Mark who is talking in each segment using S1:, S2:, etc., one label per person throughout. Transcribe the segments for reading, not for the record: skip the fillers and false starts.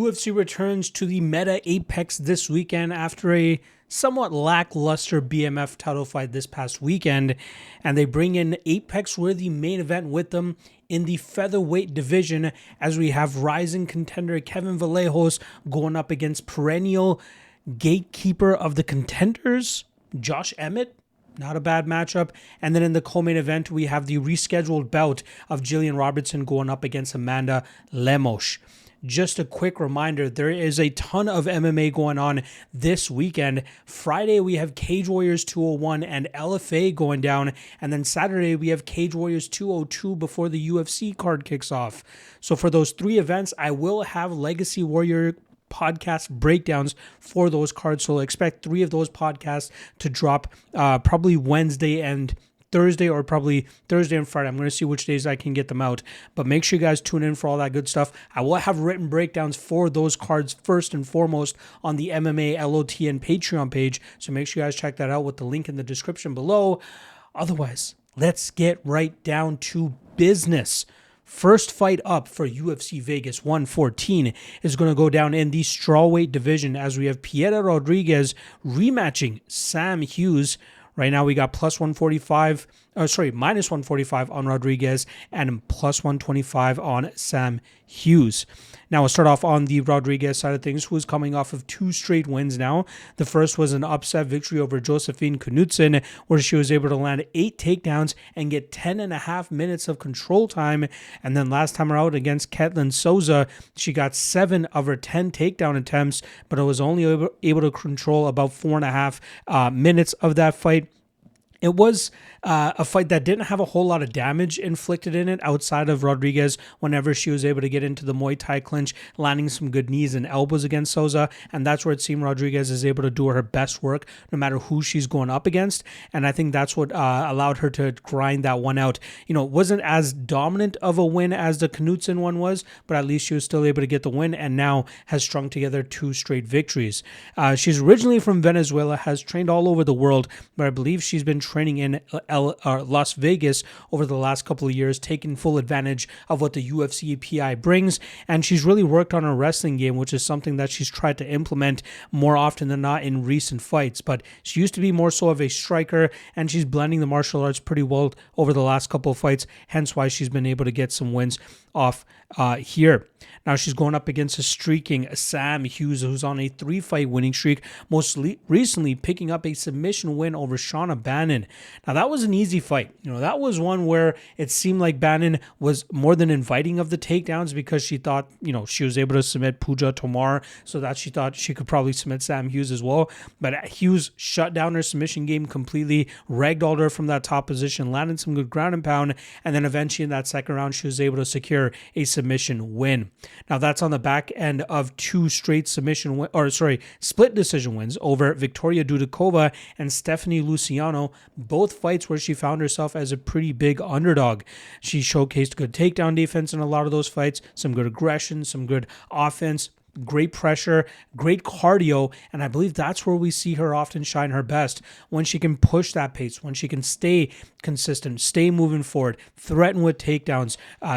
S1: UFC returns to the Meta Apex this weekend after a somewhat lackluster BMF title fight this past weekend, and they bring in Apex-worthy main event with them in the featherweight division as we have rising contender Kevin Vallejos going up against perennial gatekeeper of the contenders, Josh Emmett. Not a bad matchup. And then in the co-main event, we have the rescheduled bout of Jillian Robertson going up against Amanda Lemos. Just a quick reminder, there is a ton of MMA going on this weekend. Friday, we have Cage Warriors 201 and LFA going down. And then Saturday, we have Cage Warriors 202 before the UFC card kicks off. So for those three events, I will have Legacy Warrior podcast breakdowns for those cards. So expect three of those podcasts to drop probably Wednesday and Thursday, or probably Thursday and Friday. I'm going to see which days I can get them out. But make sure you guys tune in for all that good stuff. I will have written breakdowns for those cards first and foremost on the MMA LOT and Patreon page. So make sure you guys check that out with the link in the description below. Otherwise, let's get right down to business. First fight up for UFC Vegas 114 is going to go down in the strawweight division as we have Piera Rodriguez rematching Sam Hughes. Right now we got minus 145 on Rodriguez and plus 125 on Sam Hughes. Now we'll start off on the Rodriguez side of things, who is coming off of two straight wins now. The first was an upset victory over Josephine Knudsen, where she was able to land 8 takedowns and get 10.5 minutes of control time. And then last time around against Ketlin Sousa, she got 7 of her 10 takedown attempts, but it was only able to control about 4.5 minutes of that fight. It was a fight that didn't have a whole lot of damage inflicted in it outside of Rodriguez whenever she was able to get into the Muay Thai clinch, landing some good knees and elbows against Sousa. And that's where it seemed Rodriguez is able to do her best work no matter who she's going up against. And I think that's what allowed her to grind that one out. You know, it wasn't as dominant of a win as the Knudsen one was, but at least she was still able to get the win and now has strung together 2 straight victories. She's originally from Venezuela, has trained all over the world, but I believe she's been training in Las Vegas over the last couple of years, taking full advantage of what the UFC PI brings, and she's really worked on her wrestling game, which is something that she's tried to implement more often than not in recent fights. But she used to be more so of a striker, and she's blending the martial arts pretty well over the last couple of fights, hence why she's been able to get some wins off here. Now she's going up against a streaking Sam Hughes, who's on a 3-fight winning streak, most recently picking up a submission win over Shauna Bannon. Now that was an easy fight. You know, that was one where it seemed like Bannon was more than inviting of the takedowns because she thought, you know, she was able to submit Pooja Tomar, so that she thought she could probably submit Sam Hughes as well. But Hughes shut down her submission game completely, ragdolled her from that top position, landed some good ground and pound, and then eventually in that second round she was able to secure a submission win. Now that's on the back end of 2 straight split decision wins over Victoria Dudikova and Stephanie Luciano, both fights where she found herself as a pretty big underdog. She showcased good takedown defense in a lot of those fights, some good aggression, some good offense, great pressure, great cardio, and I believe that's where we see her often shine her best, when she can push that pace, when she can stay consistent, stay moving forward, threaten with takedowns,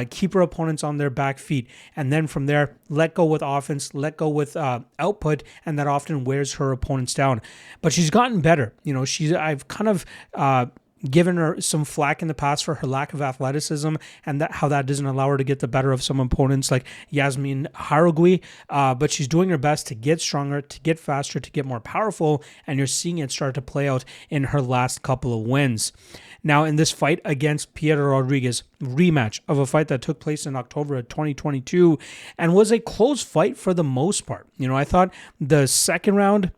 S1: keep her opponents on their back feet, and then from there, let go with offense, let go with output, and that often wears her opponents down. But she's gotten better. You know, I've kind of given her some flack in the past for her lack of athleticism and how that doesn't allow her to get the better of some opponents like Yasmin Haragui, but she's doing her best to get stronger, to get faster, to get more powerful, and you're seeing it start to play out in her last couple of wins. Now in this fight against Piera Rodriguez, rematch of a fight that took place in October of 2022 and was a close fight for the most part. You know, I thought the second round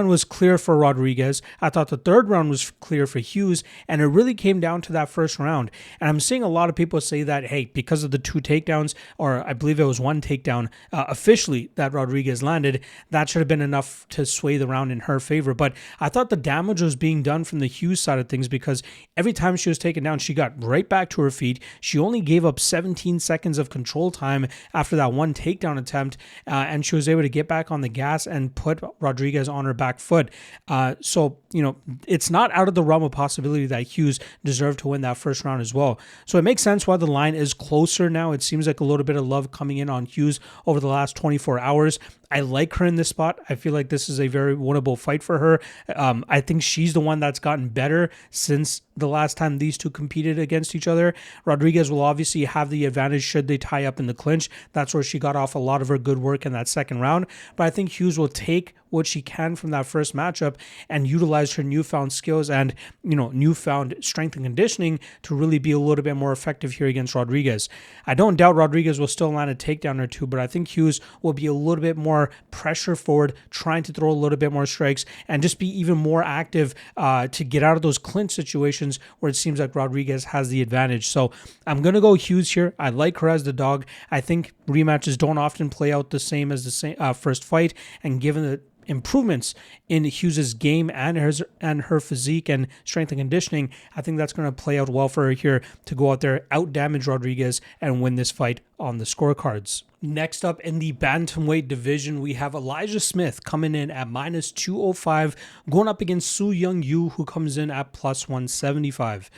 S1: was clear for Rodriguez. I thought the third round was clear for Hughes, and it really came down to that first round. And I'm seeing a lot of people say that, hey, because of the 2 takedowns, or I believe it was 1 takedown officially that Rodriguez landed, that should have been enough to sway the round in her favor. But I thought the damage was being done from the Hughes side of things, because every time she was taken down, she got right back to her feet. She only gave up 17 seconds of control time after that 1 takedown attempt, and she was able to get back on the gas and put Rodriguez on her back foot. So, it's not out of the realm of possibility that Hughes deserved to win that first round as well. So it makes sense why the line is closer now. It seems like a little bit of love coming in on Hughes over the last 24 hours. I like her in this spot. I feel like this is a very winnable fight for her. I think she's the one that's gotten better since the last time these two competed against each other. Rodriguez will obviously have the advantage should they tie up in the clinch. That's where she got off a lot of her good work in that second round. But I think Hughes will take what she can from that first matchup and utilize her newfound skills and, newfound strength and conditioning to really be a little bit more effective here against Rodriguez. I don't doubt Rodriguez will still land a takedown or two, but I think Hughes will be a little bit more pressure forward, trying to throw a little bit more strikes and just be even more active to get out of those clinch situations where it seems like Rodriguez has the advantage. So I'm going to go Hughes here. I like her as the dog. I think rematches don't often play out the same as the first fight, and given the improvements in Hughes's game and her physique and strength and conditioning, I think that's going to play out well for her here to go out there, out damage Rodriguez, and win this fight on the scorecards. Next up in the bantamweight division, we have Elijah Smith coming in at minus 205, going up against Su Young Yu, who comes in at plus 175.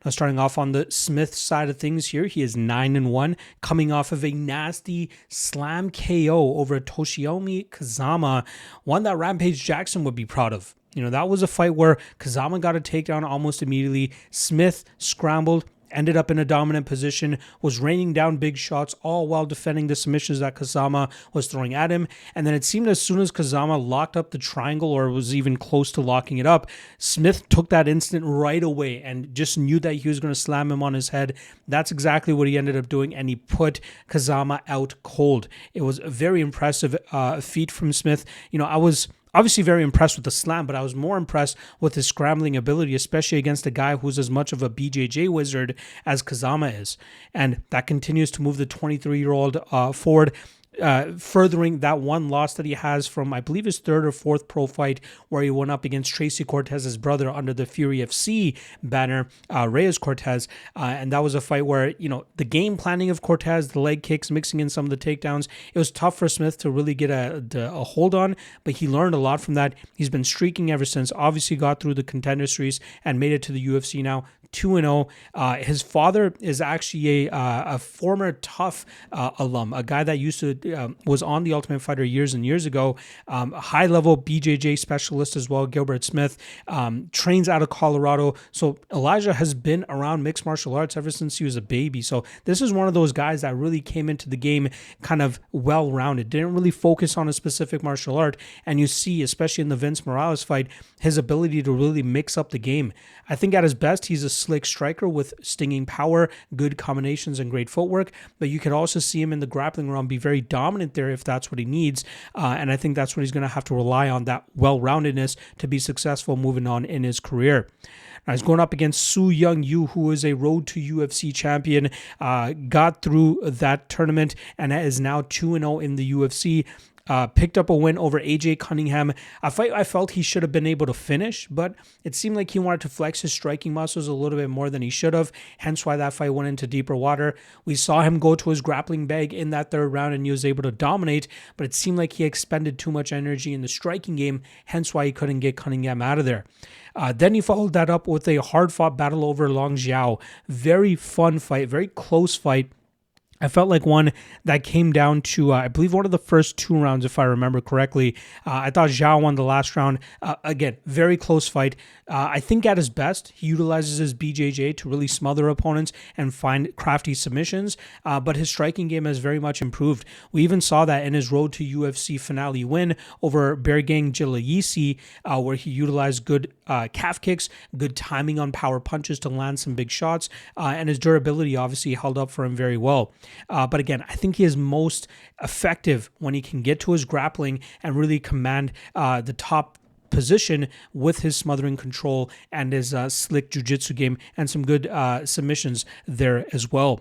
S1: Now, starting off on the Smith side of things here, he is 9-1, coming off of a nasty slam KO over Toshiomi Kazama, one that Rampage Jackson would be proud of. That was a fight where Kazama got a takedown almost immediately. Smith scrambled, ended up in a dominant position, was raining down big shots, all while defending the submissions that Kazama was throwing at him. And then it seemed as soon as Kazama locked up the triangle or was even close to locking it up, Smith took that instant right away and just knew that he was going to slam him on his head. That's exactly what he ended up doing, and he put Kazama out cold. It was a very impressive feat from Smith. I was obviously very impressed with the slam, but I was more impressed with his scrambling ability, especially against a guy who's as much of a BJJ wizard as Kazama is. And that continues to move the 23-year-old forward, furthering that one loss that he has from, I believe, his third or fourth pro fight where he went up against Tracy Cortez's brother under the Fury FC banner, Reyes Cortez. And that was a fight where, the game planning of Cortez, the leg kicks, mixing in some of the takedowns, it was tough for Smith to really get a hold on, but he learned a lot from that. He's been streaking ever since, obviously got through the Contender series and made it to the UFC now. 2-0. His father is actually a former Tough alum, a guy that used to was on the Ultimate Fighter years and years ago. High-level BJJ specialist as well, Gilbert Smith, trains out of Colorado. So Elijah has been around mixed martial arts ever since he was a baby. So this is one of those guys that really came into the game kind of well-rounded, didn't really focus on a specific martial art. And you see, especially in the Vince Morales fight, his ability to really mix up the game. I think at his best, he's a slick striker with stinging power, good combinations, and great footwork, but you could also see him in the grappling realm be very dominant there if that's what he needs, and I think that's what he's going to have to rely on, that well-roundedness, to be successful moving on in his career. Now, he's going up against Su Young Yu, who is a road to UFC champion, got through that tournament, and is now 2-0 in the UFC. Picked up a win over AJ Cunningham, a fight I felt he should have been able to finish, but it seemed like he wanted to flex his striking muscles a little bit more than he should have, hence why that fight went into deeper water. We saw him go to his grappling bag in that third round and he was able to dominate, but it seemed like he expended too much energy in the striking game, hence why he couldn't get Cunningham out of there. Then he followed that up with a hard-fought battle over Long Xiao. Very fun fight, very close fight. I felt like one that came down to, I believe, one of the first two rounds, if I remember correctly. I thought Zhao won the last round. Again, very close fight. I think at his best, he utilizes his BJJ to really smother opponents and find crafty submissions, but his striking game has very much improved. We even saw that in his road to UFC finale win over Bergang Jilayisi, where he utilized good calf kicks, good timing on power punches to land some big shots, and his durability obviously held up for him very well. But again, I think he is most effective when he can get to his grappling and really command the top position with his smothering control and his slick jiu-jitsu game and some good submissions there as well.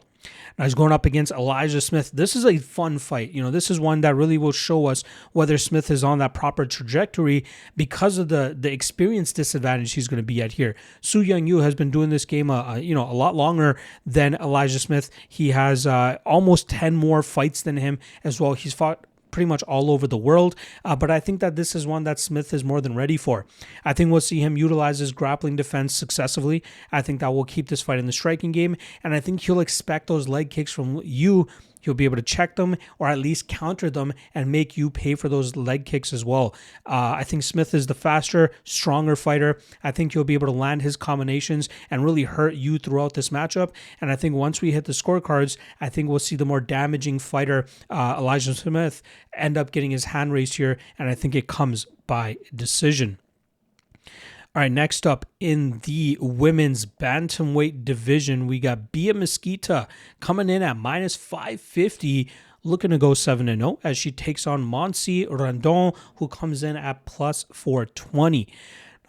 S1: Now he's going up against Elijah Smith. This is a fun fight. This is one that really will show us whether Smith is on that proper trajectory because of the experience disadvantage he's going to be at here. Su Young Yu has been doing this game a lot longer than Elijah Smith. He has almost 10 more fights than him as well. He's fought pretty much all over the world, but I think that this is one that Smith is more than ready for. I think we'll see him utilize his grappling defense successively. I think that will keep this fight in the striking game, and I think he'll expect those leg kicks from you. He'll be able to check them or at least counter them and make you pay for those leg kicks as well. I think Smith is the faster, stronger fighter. I think he'll be able to land his combinations and really hurt you throughout this matchup. And I think once we hit the scorecards, I think we'll see the more damaging fighter, Elijah Smith, end up getting his hand raised here. And I think it comes by decision. All right, next up in the women's bantamweight division, we got Bia Mesquita coming in at minus 550, looking to go 7-0 as she takes on Monsi Rendon, who comes in at plus 420.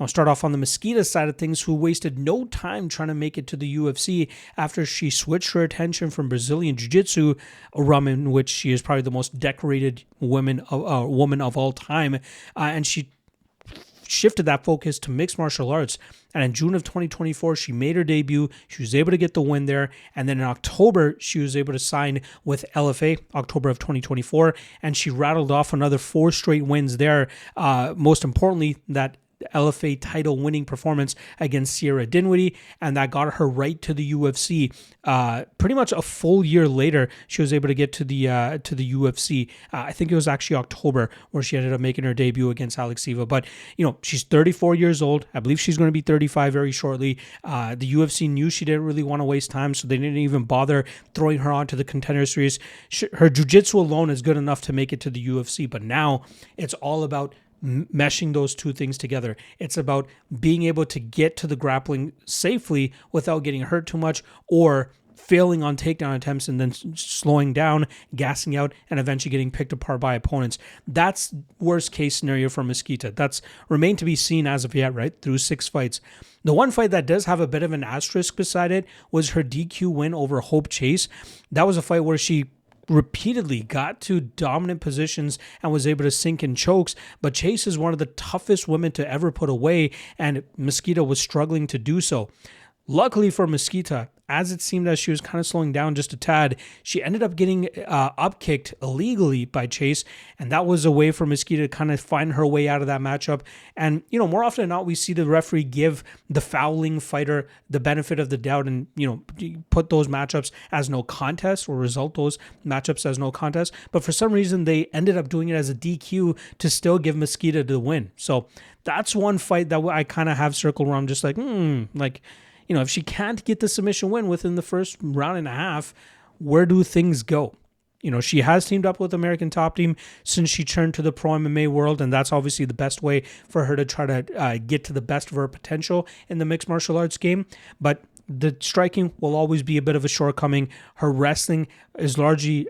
S1: I'll start off on the Mesquita side of things, who wasted no time trying to make it to the UFC after she switched her attention from Brazilian Jiu-Jitsu, a realm in which she is probably the most decorated woman of all time, and she shifted that focus to mixed martial arts. And in June of 2024, she made her debut. She was able to get the win there. And then in October, she was able to sign with LFA, October of 2024. And she rattled off another 4 straight wins there. Most importantly, that LFA title winning performance against Sierra Dinwiddie, and that got her right to the UFC. Pretty much a full year later, she was able to get to the UFC. I think it was actually October where she ended up making her debut against Alex Silva. But she's 34 years old. I believe she's going to be 35 very shortly. The UFC knew she didn't really want to waste time, so they didn't even bother throwing her onto the Contender Series. Her jiu-jitsu alone is good enough to make it to the UFC, but now it's all about meshing those two things together. It's about being able to get to the grappling safely without getting hurt too much or failing on takedown attempts and then slowing down, gassing out, and eventually getting picked apart by opponents. That's worst case scenario for Mesquita. That's remained to be seen as of yet, right? Through 6 fights. The one fight that does have a bit of an asterisk beside it was her DQ win over Hope Chase. That was a fight where she repeatedly got to dominant positions and was able to sink in chokes, but Chase is one of the toughest women to ever put away, and Mesquita was struggling to do so. Luckily for Mesquita, as it seemed as she was kind of slowing down just a tad, she ended up getting upkicked illegally by Chase, and that was a way for Mesquita to kind of find her way out of that matchup. And, more often than not, we see the referee give the fouling fighter the benefit of the doubt and, put those matchups as no contest or result those matchups as no contest. But for some reason, they ended up doing it as a DQ to still give Mesquita the win. So that's one fight that I kind of have circled where I'm just like, if she can't get the submission win within the first round and a half, where do things go? She has teamed up with American Top Team since she turned to the pro MMA world, and that's obviously the best way for her to try to get to the best of her potential in the mixed martial arts game. But the striking will always be a bit of a shortcoming. Her wrestling is largely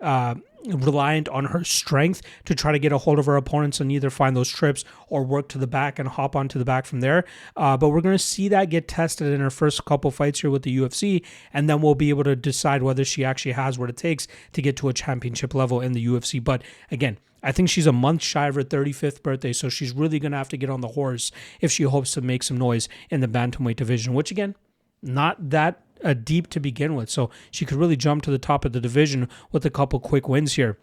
S1: reliant on her strength to try to get a hold of her opponents and either find those trips or work to the back and hop onto the back from there. But we're going to see that get tested in her first couple fights here with the UFC, and then we'll be able to decide whether she actually has what it takes to get to a championship level in the UFC. But again, I think she's a month shy of her 35th birthday, so she's really going to have to get on the horse if she hopes to make some noise in the bantamweight division, which again, not that deep to begin with. So she could really jump to the top of the division with a couple quick wins here.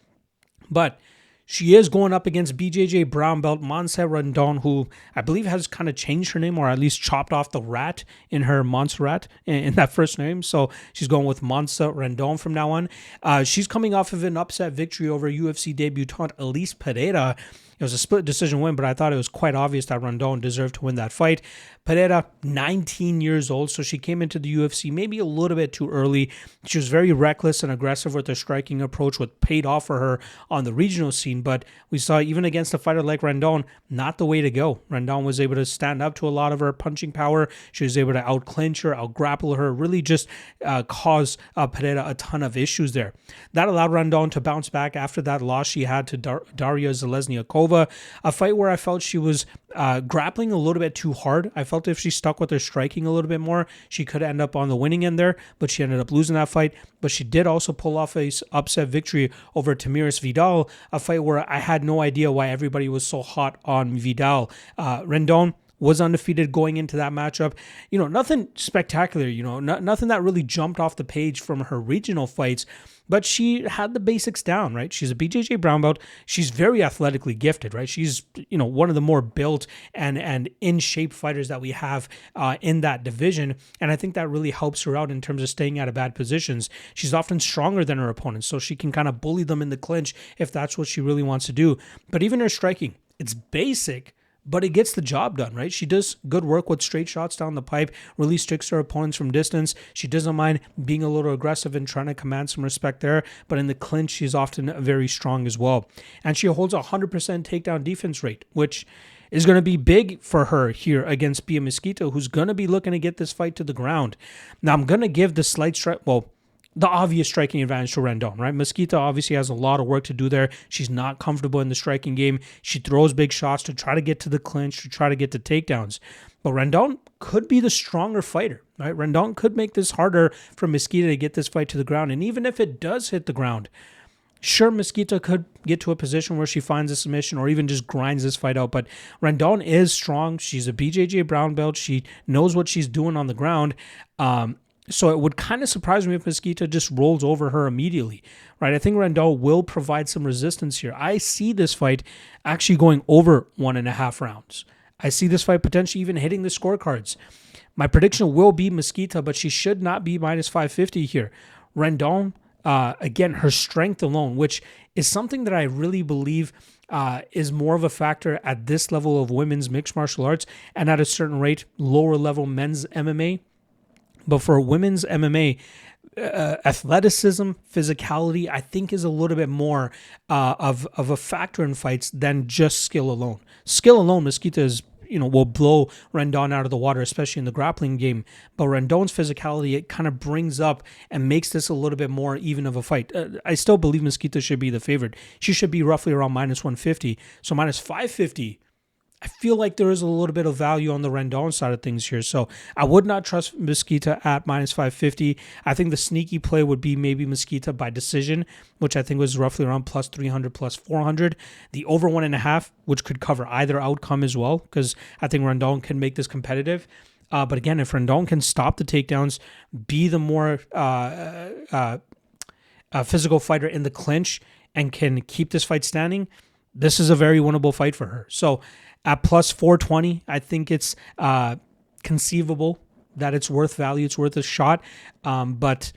S1: But she is going up against BJJ brown belt Monse Rendon, who I believe has kind of changed her name or at least chopped off the rat in her Montserrat in that first name. So she's going with Monse Rendon from now on. She's coming off of an upset victory over UFC debutante Elise Pereira. It was a split decision win, but I thought it was quite obvious that Rendon deserved to win that fight. Pereira, 19 years old, so she came into the UFC maybe a little bit too early. She was very reckless and aggressive with her striking approach, which paid off for her on the regional scene, but we saw even against a fighter like Rendon, not the way to go. Rendon was able to stand up to a lot of her punching power. She was able to out-clinch her, out-grapple her, really just cause Pereira a ton of issues there. That allowed Rendon to bounce back after that loss she had to Daria Zelezniakova, a fight where I felt she was grappling a little bit too hard. I felt if she stuck with her striking a little bit more, she could end up on the winning end there, but she ended up losing that fight. But she did also pull off a upset victory over Tamiris Vidal, a fight where I had no idea why everybody was so hot on Vidal. Rendon was undefeated going into that matchup. Nothing spectacular, nothing that really jumped off the page from her regional fights, but she had the basics down, right? She's a BJJ brown belt. She's very athletically gifted, right? She's, one of the more built and in shape fighters that we have in that division. And I think that really helps her out in terms of staying out of bad positions. She's often stronger than her opponents, so she can kind of bully them in the clinch if that's what she really wants to do. But even her striking, it's basic, but it gets the job done, right? She does good work with straight shots down the pipe, really sticks her opponents from distance. She doesn't mind being a little aggressive and trying to command some respect there, but in the clinch, she's often very strong as well. And she holds a 100% takedown defense rate, which is going to be big for her here against Pia Mesquita, who's going to be looking to get this fight to the ground. Now, I'm going to give the slight strike, the obvious striking advantage to Rendon, right? Mesquita obviously has a lot of work to do there. She's not comfortable in the striking game. She throws big shots to try to get to the clinch, to try to get to takedowns. But Rendon could be the stronger fighter, right? Rendon could make this harder for Mesquita to get this fight to the ground. And even if it does hit the ground, sure, Mesquita could get to a position where she finds a submission or even just grinds this fight out. But Rendon is strong. She's a BJJ brown belt. She knows what she's doing on the ground. So it would kind of surprise me if Mesquita just rolls over her immediately, right? I think Rendon will provide some resistance here. I see this fight actually going over 1.5 rounds. I see this fight potentially even hitting the scorecards. My prediction will be Mesquita, but she should not be minus 550 here. Rendon, again, her strength alone, which is something that I really believe is more of a factor at this level of women's mixed martial arts and at a certain rate, lower level men's MMA. But for women's MMA, athleticism, physicality, I think is a little bit more of a factor in fights than just skill alone. Skill alone, Mesquita is, will blow Rendon out of the water, especially in the grappling game. But Rendon's physicality, it kind of brings up and makes this a little bit more even of a fight. I still believe Mesquita should be the favorite. She should be roughly around minus 150. So minus 550. I feel like there is a little bit of value on the Rendon side of things here. So I would not trust Mesquita at minus 550. I think the sneaky play would be maybe Mesquita by decision, which I think was roughly around plus 300, plus 400. The over 1.5, which could cover either outcome as well, because I think Rendon can make this competitive. But again, if Rendon can stop the takedowns, be the more physical fighter in the clinch, and can keep this fight standing, this is a very winnable fight for her. So at plus 420, I think it's conceivable that it's worth value. It's worth a shot. But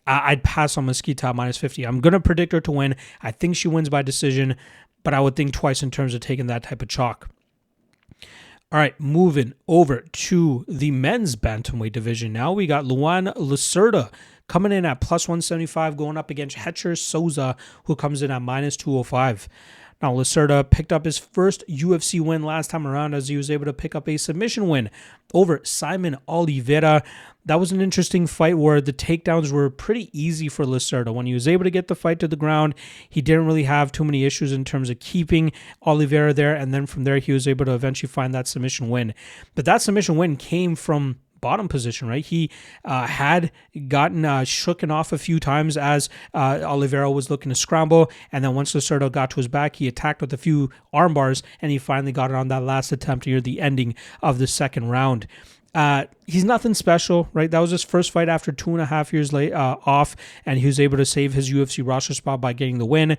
S1: I'd pass on Mesquita at minus 50. I'm going to predict her to win. I think she wins by decision, but I would think twice in terms of taking that type of chalk. All right, moving over to the men's bantamweight division. Now we got Luan Lacerda coming in at plus 175, going up against Hetcher Sousa, who comes in at minus 205. Now, Lacerda picked up his first UFC win last time around as he was able to pick up a submission win over Simon Oliveira. That was an interesting fight where the takedowns were pretty easy for Lacerda. When he was able to get the fight to the ground, he didn't really have too many issues in terms of keeping Oliveira there, and then from there he was able to eventually find that submission win. But that submission win came from bottom position, right? He had gotten shooken off a few times as Oliveira was looking to scramble, and then once Lacerda got to his back, he attacked with a few arm bars, and he finally got it on that last attempt near the ending of the second round. He's nothing special, right? That was his first fight after 2.5 years off, and he was able to save his UFC roster spot by getting the win.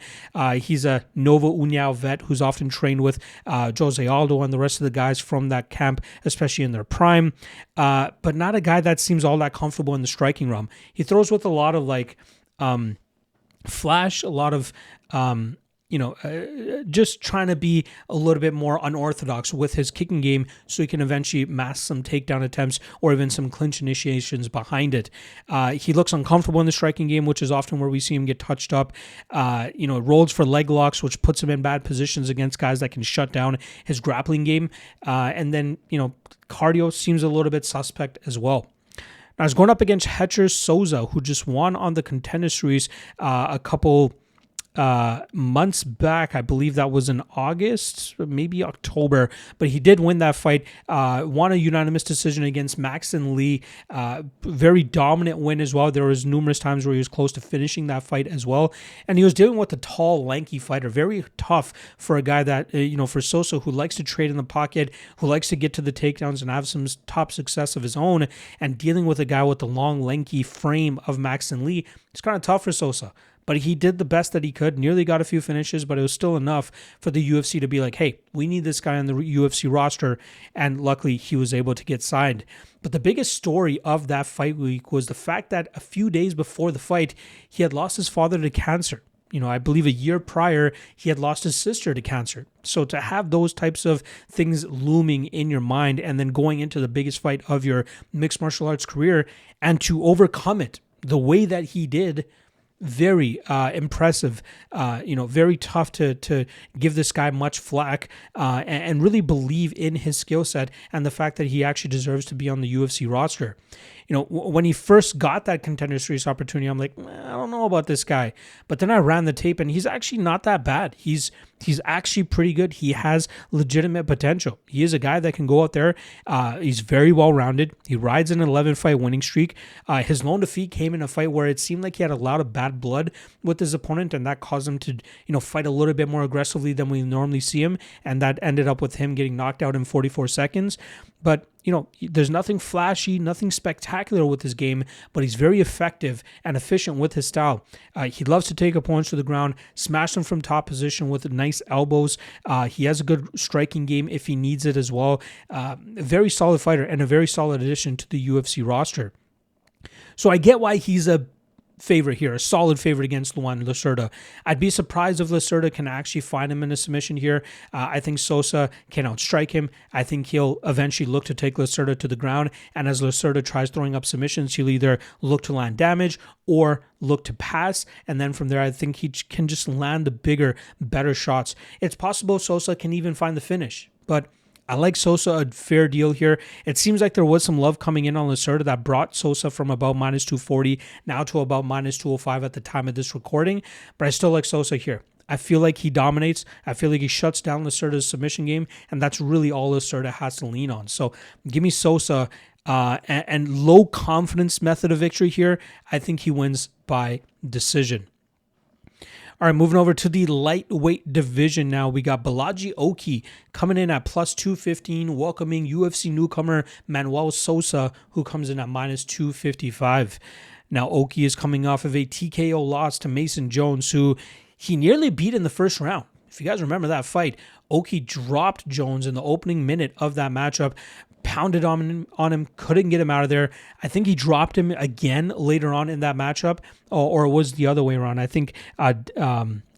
S1: He's a Nova União vet who's often trained with Jose Aldo and the rest of the guys from that camp, especially in their prime, but not a guy that seems all that comfortable in the striking realm. He throws with a lot of flash, a lot of just trying to be a little bit more unorthodox with his kicking game so he can eventually mask some takedown attempts or even some clinch initiations behind it. He looks uncomfortable in the striking game, which is often where we see him get touched up. Rolls for leg locks, which puts him in bad positions against guys that can shut down his grappling game. And then, cardio seems a little bit suspect as well. Now, he's going up against Hetcher Sousa, who just won on the Contender Series a couple months back. I believe that was in August, maybe October, but he did win that fight. Won a unanimous decision against Maxon Lee. Very dominant win as well. There was numerous times where he was close to finishing that fight as well, and he was dealing with a tall, lanky fighter. Very tough for a guy that for Sosa, who likes to trade in the pocket, who likes to get to the takedowns and have some top success of his own, and dealing with a guy with the long, lanky frame of Maxon Lee. It's kind of tough for Sosa. But he did the best that he could, nearly got a few finishes, but it was still enough for the UFC to be like, hey, we need this guy on the UFC roster, and luckily he was able to get signed. But the biggest story of that fight week was the fact that a few days before the fight, he had lost his father to cancer. I believe a year prior, he had lost his sister to cancer. So to have those types of things looming in your mind and then going into the biggest fight of your mixed martial arts career and to overcome it the way that he did, very impressive, very tough to give this guy much flack and really believe in his skill set and the fact that he actually deserves to be on the UFC roster. When he first got that Contender Series opportunity, I'm like, I don't know about this guy. But then I ran the tape and he's actually not that bad. He's actually pretty good. He has legitimate potential. He is a guy that can go out there. He's very well-rounded. He rides an 11-fight winning streak. His lone defeat came in a fight where it seemed like he had a lot of bad blood with his opponent, and that caused him to, fight a little bit more aggressively than we normally see him, and that ended up with him getting knocked out in 44 seconds. But, there's nothing flashy, nothing spectacular with his game, but he's very effective and efficient with his style. He loves to take opponents to the ground, smash them from top position with nice elbows. He has a good striking game if he needs it as well. A very solid fighter and a very solid addition to the UFC roster. So I get why he's a favorite here, a solid favorite against Luan Lacerda. I'd be surprised if Lacerda can actually find him in a submission here. I think Sosa can outstrike him. I think he'll eventually look to take Lacerda to the ground, and as Lacerda tries throwing up submissions, he'll either look to land damage or look to pass, and then from there, I think he can just land the bigger, better shots. It's possible Sosa can even find the finish, but I like Sosa a fair deal here. It seems like there was some love coming in on Lacerda that brought Sosa from about minus 240 now to about minus 205 at the time of this recording, but I still like Sosa here. I feel like he dominates. I feel like he shuts down Lacerda's submission game, and that's really all Lacerda has to lean on. So give me Sosa and low confidence method of victory here. I think he wins by decision. All right, moving over to the lightweight division now. We got Balaji Oki coming in at plus 215, welcoming UFC newcomer Manuel Sosa, who comes in at minus 255. Now, Oki is coming off of a TKO loss to Mason Jones, who he nearly beat in the first round. If you guys remember that fight, Oki dropped Jones in the opening minute of that matchup, pounded on him, couldn't get him out of there. I think he dropped him again later on in that matchup, or it was the other way around. I think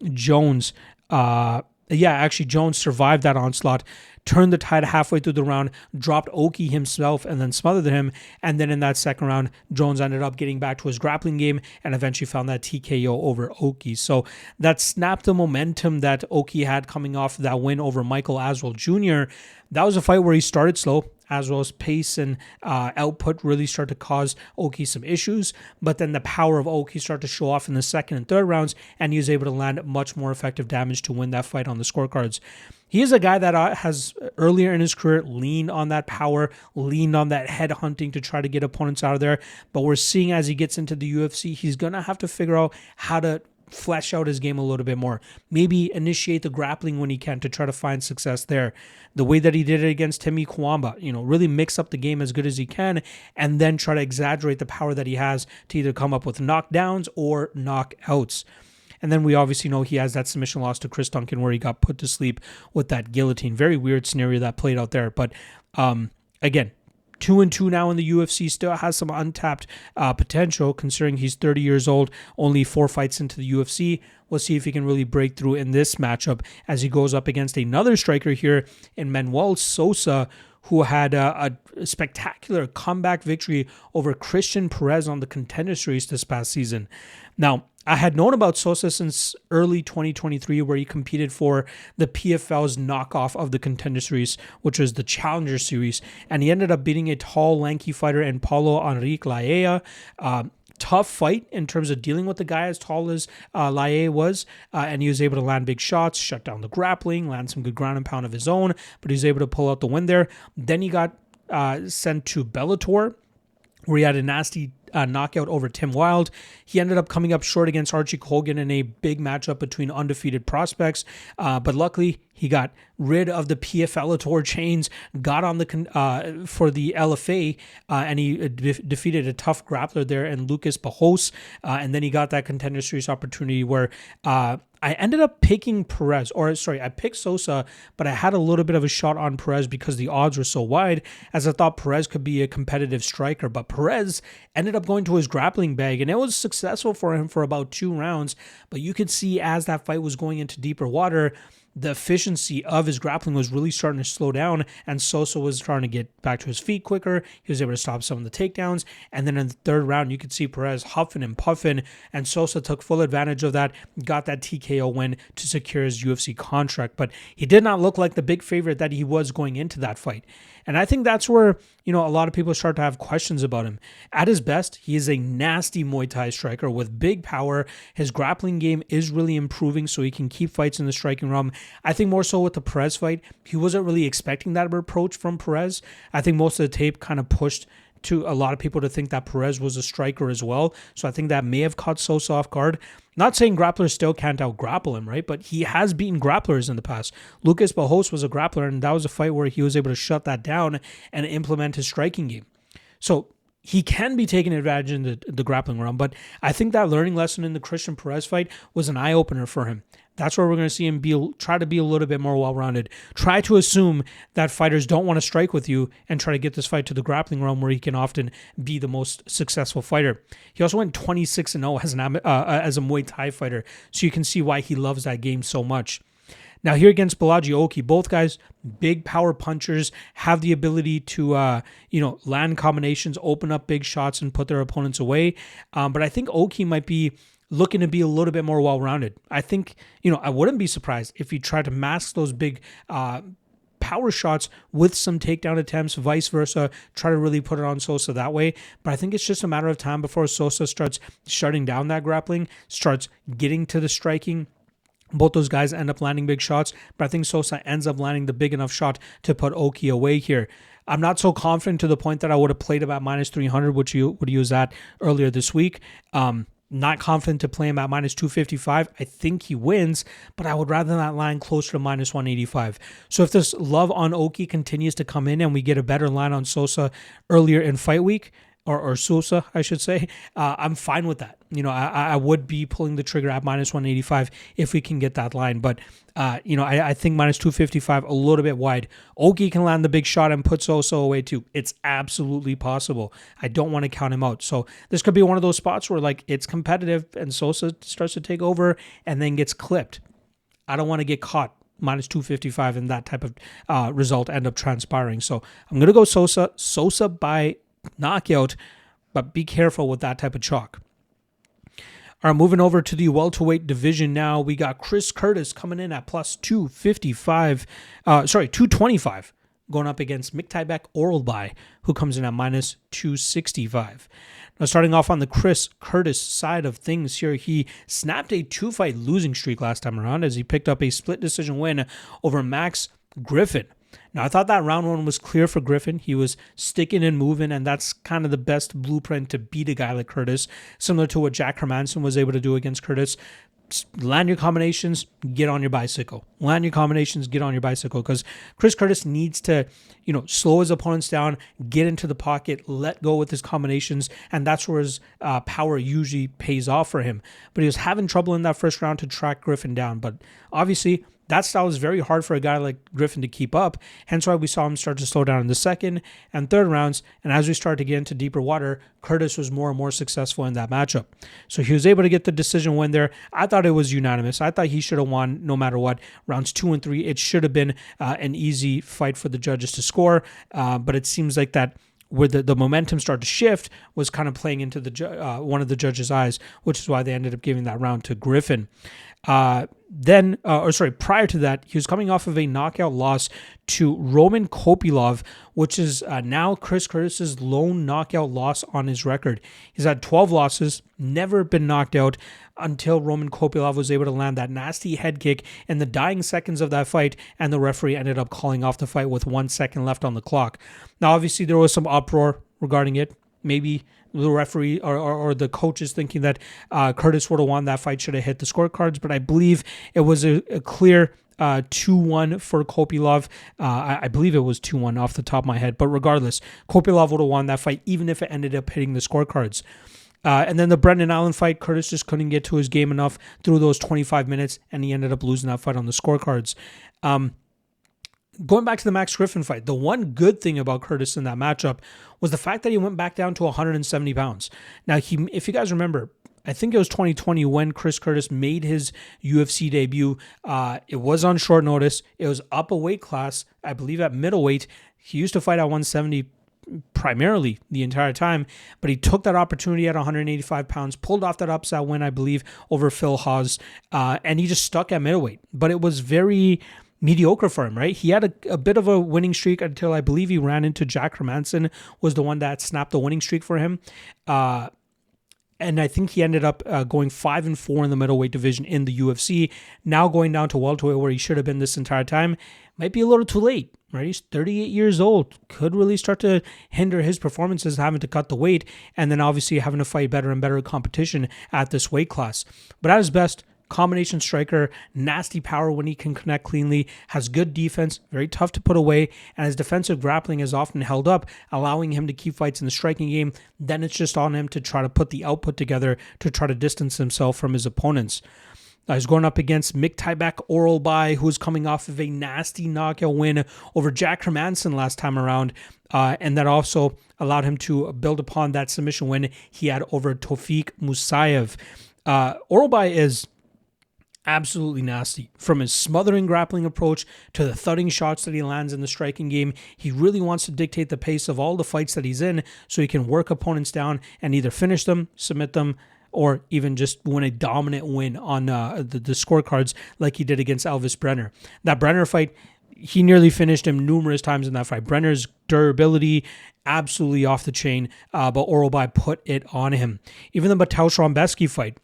S1: Jones, Jones survived that onslaught, turned the tide halfway through the round, dropped Oki himself, and then smothered him. And then in that second round, Jones ended up getting back to his grappling game and eventually found that TKO over Oki. So that snapped the momentum that Oki had coming off that win over Michael Aswell Jr. That was a fight where he started slow. Aswell's pace and output really start to cause Oki some issues, but then the power of Oki started to show off in the second and third rounds, and he was able to land much more effective damage to win that fight on the scorecards. He is a guy that has earlier in his career leaned on that power, leaned on that head hunting to try to get opponents out of there, but we're seeing as he gets into the UFC, he's going to have to figure out how to flesh out his game a little bit more. Maybe initiate the grappling when he can to try to find success there. The way that he did it against Temi Kwamba, really mix up the game as good as he can and then try to exaggerate the power that he has to either come up with knockdowns or knockouts. And then we obviously know he has that submission loss to Chris Duncan where he got put to sleep with that guillotine. Very weird scenario that played out there. But again, 2-2 now in the UFC, still has some untapped potential considering he's 30 years old, only 4 fights into the UFC. We'll see if he can really break through in this matchup as he goes up against another striker here in Manuel Sosa, who had a spectacular comeback victory over Christian Perez on the Contender Series this past season. Now, I had known about Sosa since early 2023, where he competed for the PFL's knockoff of the Contender Series, which was the Challenger Series, and he ended up beating a tall, lanky fighter in Paulo Henrique Laella. tough fight in terms of dealing with the guy as tall as Laie was, and he was able to land big shots, shut down the grappling, land some good ground and pound of his own, but he was able to pull out the win there. Then he got sent to Bellator, where he had a nasty knockout over Tim Wilde. He ended up coming up short against Archie Colgan in a big matchup between undefeated prospects, but luckily he got rid of the PFL chains, got on the for the LFA, and he defeated a tough grappler there in Lucas Bajos, and then he got that Contender Series opportunity where I ended up picking Perez, I picked Sosa, but I had a little bit of a shot on Perez because the odds were so wide, as I thought Perez could be a competitive striker, but Perez ended up going to his grappling bag, and it was successful for him for about 2 rounds, but you could see as that fight was going into deeper water, the efficiency of his grappling was really starting to slow down, and Sosa was starting to get back to his feet quicker. He was able to stop some of the takedowns, and then in the 3rd round, you could see Perez huffing and puffing, and Sosa took full advantage of that, got that TKO win to secure his UFC contract, but he did not look like the big favorite that he was going into that fight. And I think that's where, a lot of people start to have questions about him. At his best, he is a nasty Muay Thai striker with big power. His grappling game is really improving, so he can keep fights in the striking realm. I think more so with the Perez fight, he wasn't really expecting that approach from Perez. I think most of the tape kind of pushed to a lot of people to think that Perez was a striker as well. So I think that may have caught Sosa off guard. Not saying grapplers still can't out-grapple him, right? But he has beaten grapplers in the past. Lucas Bajos was a grappler, and that was a fight where he was able to shut that down and implement his striking game. So he can be taking advantage in the grappling realm, but I think that learning lesson in the Christian Perez fight was an eye-opener for him. That's where we're going to see him try to be a little bit more well-rounded. Try to assume that fighters don't want to strike with you and try to get this fight to the grappling realm where he can often be the most successful fighter. He also went 26-0 as a Muay Thai fighter, so you can see why he loves that game so much. Now here against Balaji Oki, both guys, big power punchers, have the ability to, land combinations, open up big shots, and put their opponents away. But I think Oki might be looking to be a little bit more well-rounded. I think, I wouldn't be surprised if he tried to mask those big power shots with some takedown attempts, vice versa, try to really put it on Sosa that way. But I think it's just a matter of time before Sosa starts shutting down that grappling, starts getting to the striking. Both those guys end up landing big shots, but I think Sosa ends up landing the big enough shot to put Oki away here. I'm not so confident to the point that I would have played about minus 300, which you would use that earlier this week. Not confident to play him at minus 255. I think he wins, but I would rather that line closer to minus 185. So if this love on Oki continues to come in and we get a better line on Sosa earlier in fight week, or Sousa, I should say, I'm fine with that. I would be pulling the trigger at minus 185 if we can get that line. But, I think minus 255, a little bit wide. Oki can land the big shot and put Sosa away too. It's absolutely possible. I don't want to count him out. So this could be one of those spots where it's competitive and Sosa starts to take over and then gets clipped. I don't want to get caught minus 255 and that type of result end up transpiring. So I'm going to go Sosa by knockout, but be careful with that type of chalk. All right, moving over to the welterweight division now. We got Chris Curtis coming in at plus 225, going up against Miktaibek Orolbai, who comes in at minus 265. Now, starting off on the Chris Curtis side of things here, he snapped a 2-fight losing streak last time around as he picked up a split decision win over Max Griffin. Now, I thought that round 1 was clear for Griffin. He was sticking and moving, and that's kind of the best blueprint to beat a guy like Curtis, similar to what Jack Hermanson was able to do against Curtis. Land your combinations, get on your bicycle. Land your combinations, get on your bicycle, because Chris Curtis needs to, slow his opponents down, get into the pocket, let go with his combinations, and that's where his power usually pays off for him. But he was having trouble in that first round to track Griffin down, but obviously that style is very hard for a guy like Griffin to keep up, hence why we saw him start to slow down in the second and third rounds, and as we start to get into deeper water, Curtis was more and more successful in that matchup. So he was able to get the decision win there. I thought it was unanimous. I thought he should have won no matter what. Rounds 2 and 3, it should have been an easy fight for the judges to score, but it seems like that where the momentum started to shift was kind of playing into the one of the judges' eyes, which is why they ended up giving that round to Griffin. Prior to that, he was coming off of a knockout loss to Roman Kopylov, which is now Chris Curtis's lone knockout loss on his record. He's had 12 losses, never been knocked out until Roman Kopylov was able to land that nasty head kick in the dying seconds of that fight, and the referee ended up calling off the fight with 1 second left on the clock. Now, obviously, there was some uproar regarding it. Maybe the referee or the coaches thinking that Curtis would have won that fight should have hit the scorecards, but I believe it was a clear 2-1 for Kopylov. I believe it was 2-1 off the top of my head, but regardless, Kopylov would have won that fight even if it ended up hitting the scorecards. And then the Brendan Allen fight, Curtis just couldn't get to his game enough through those 25 minutes, and he ended up losing that fight on the scorecards. Going back to the Max Griffin fight, the one good thing about Curtis in that matchup was the fact that he went back down to 170 pounds. Now, if you guys remember, I think it was 2020 when Chris Curtis made his UFC debut. It was on short notice. It was up a weight class, I believe at middleweight. He used to fight at 170 primarily the entire time, but he took that opportunity at 185 pounds, pulled off that upset win, I believe, over Phil Hawes, and he just stuck at middleweight. But it was very mediocre for him, right? He had a bit of a winning streak until I believe he ran into Jack Hermansson, was the one that snapped the winning streak for him. And I think he ended up going 5-4 in the middleweight division in the UFC. Now going down to welterweight where he should have been this entire time might be a little too late, right? He's 38 years old. Could really start to hinder his performances having to cut the weight and then obviously having to fight better and better competition at this weight class. But at his best, combination striker, nasty power when he can connect cleanly, has good defense, very tough to put away, and his defensive grappling is often held up, allowing him to keep fights in the striking game. Then it's just on him to try to put the output together to try to distance himself from his opponents. He's going up against Mictaibek Orolbai, who's coming off of a nasty knockout win over Jack Hermansson last time around, and that also allowed him to build upon that submission win he had over Tofik Musayev. Orolbai is absolutely nasty. From his smothering grappling approach to the thudding shots that he lands in the striking game, he really wants to dictate the pace of all the fights that he's in so he can work opponents down and either finish them, submit them, or even just win a dominant win on the scorecards like he did against Elvis Brenner. That Brenner fight, he nearly finished him numerous times in that fight. Brenner's durability, absolutely off the chain, but Orolbai put it on him. Even the Mateusz Rombeski fight,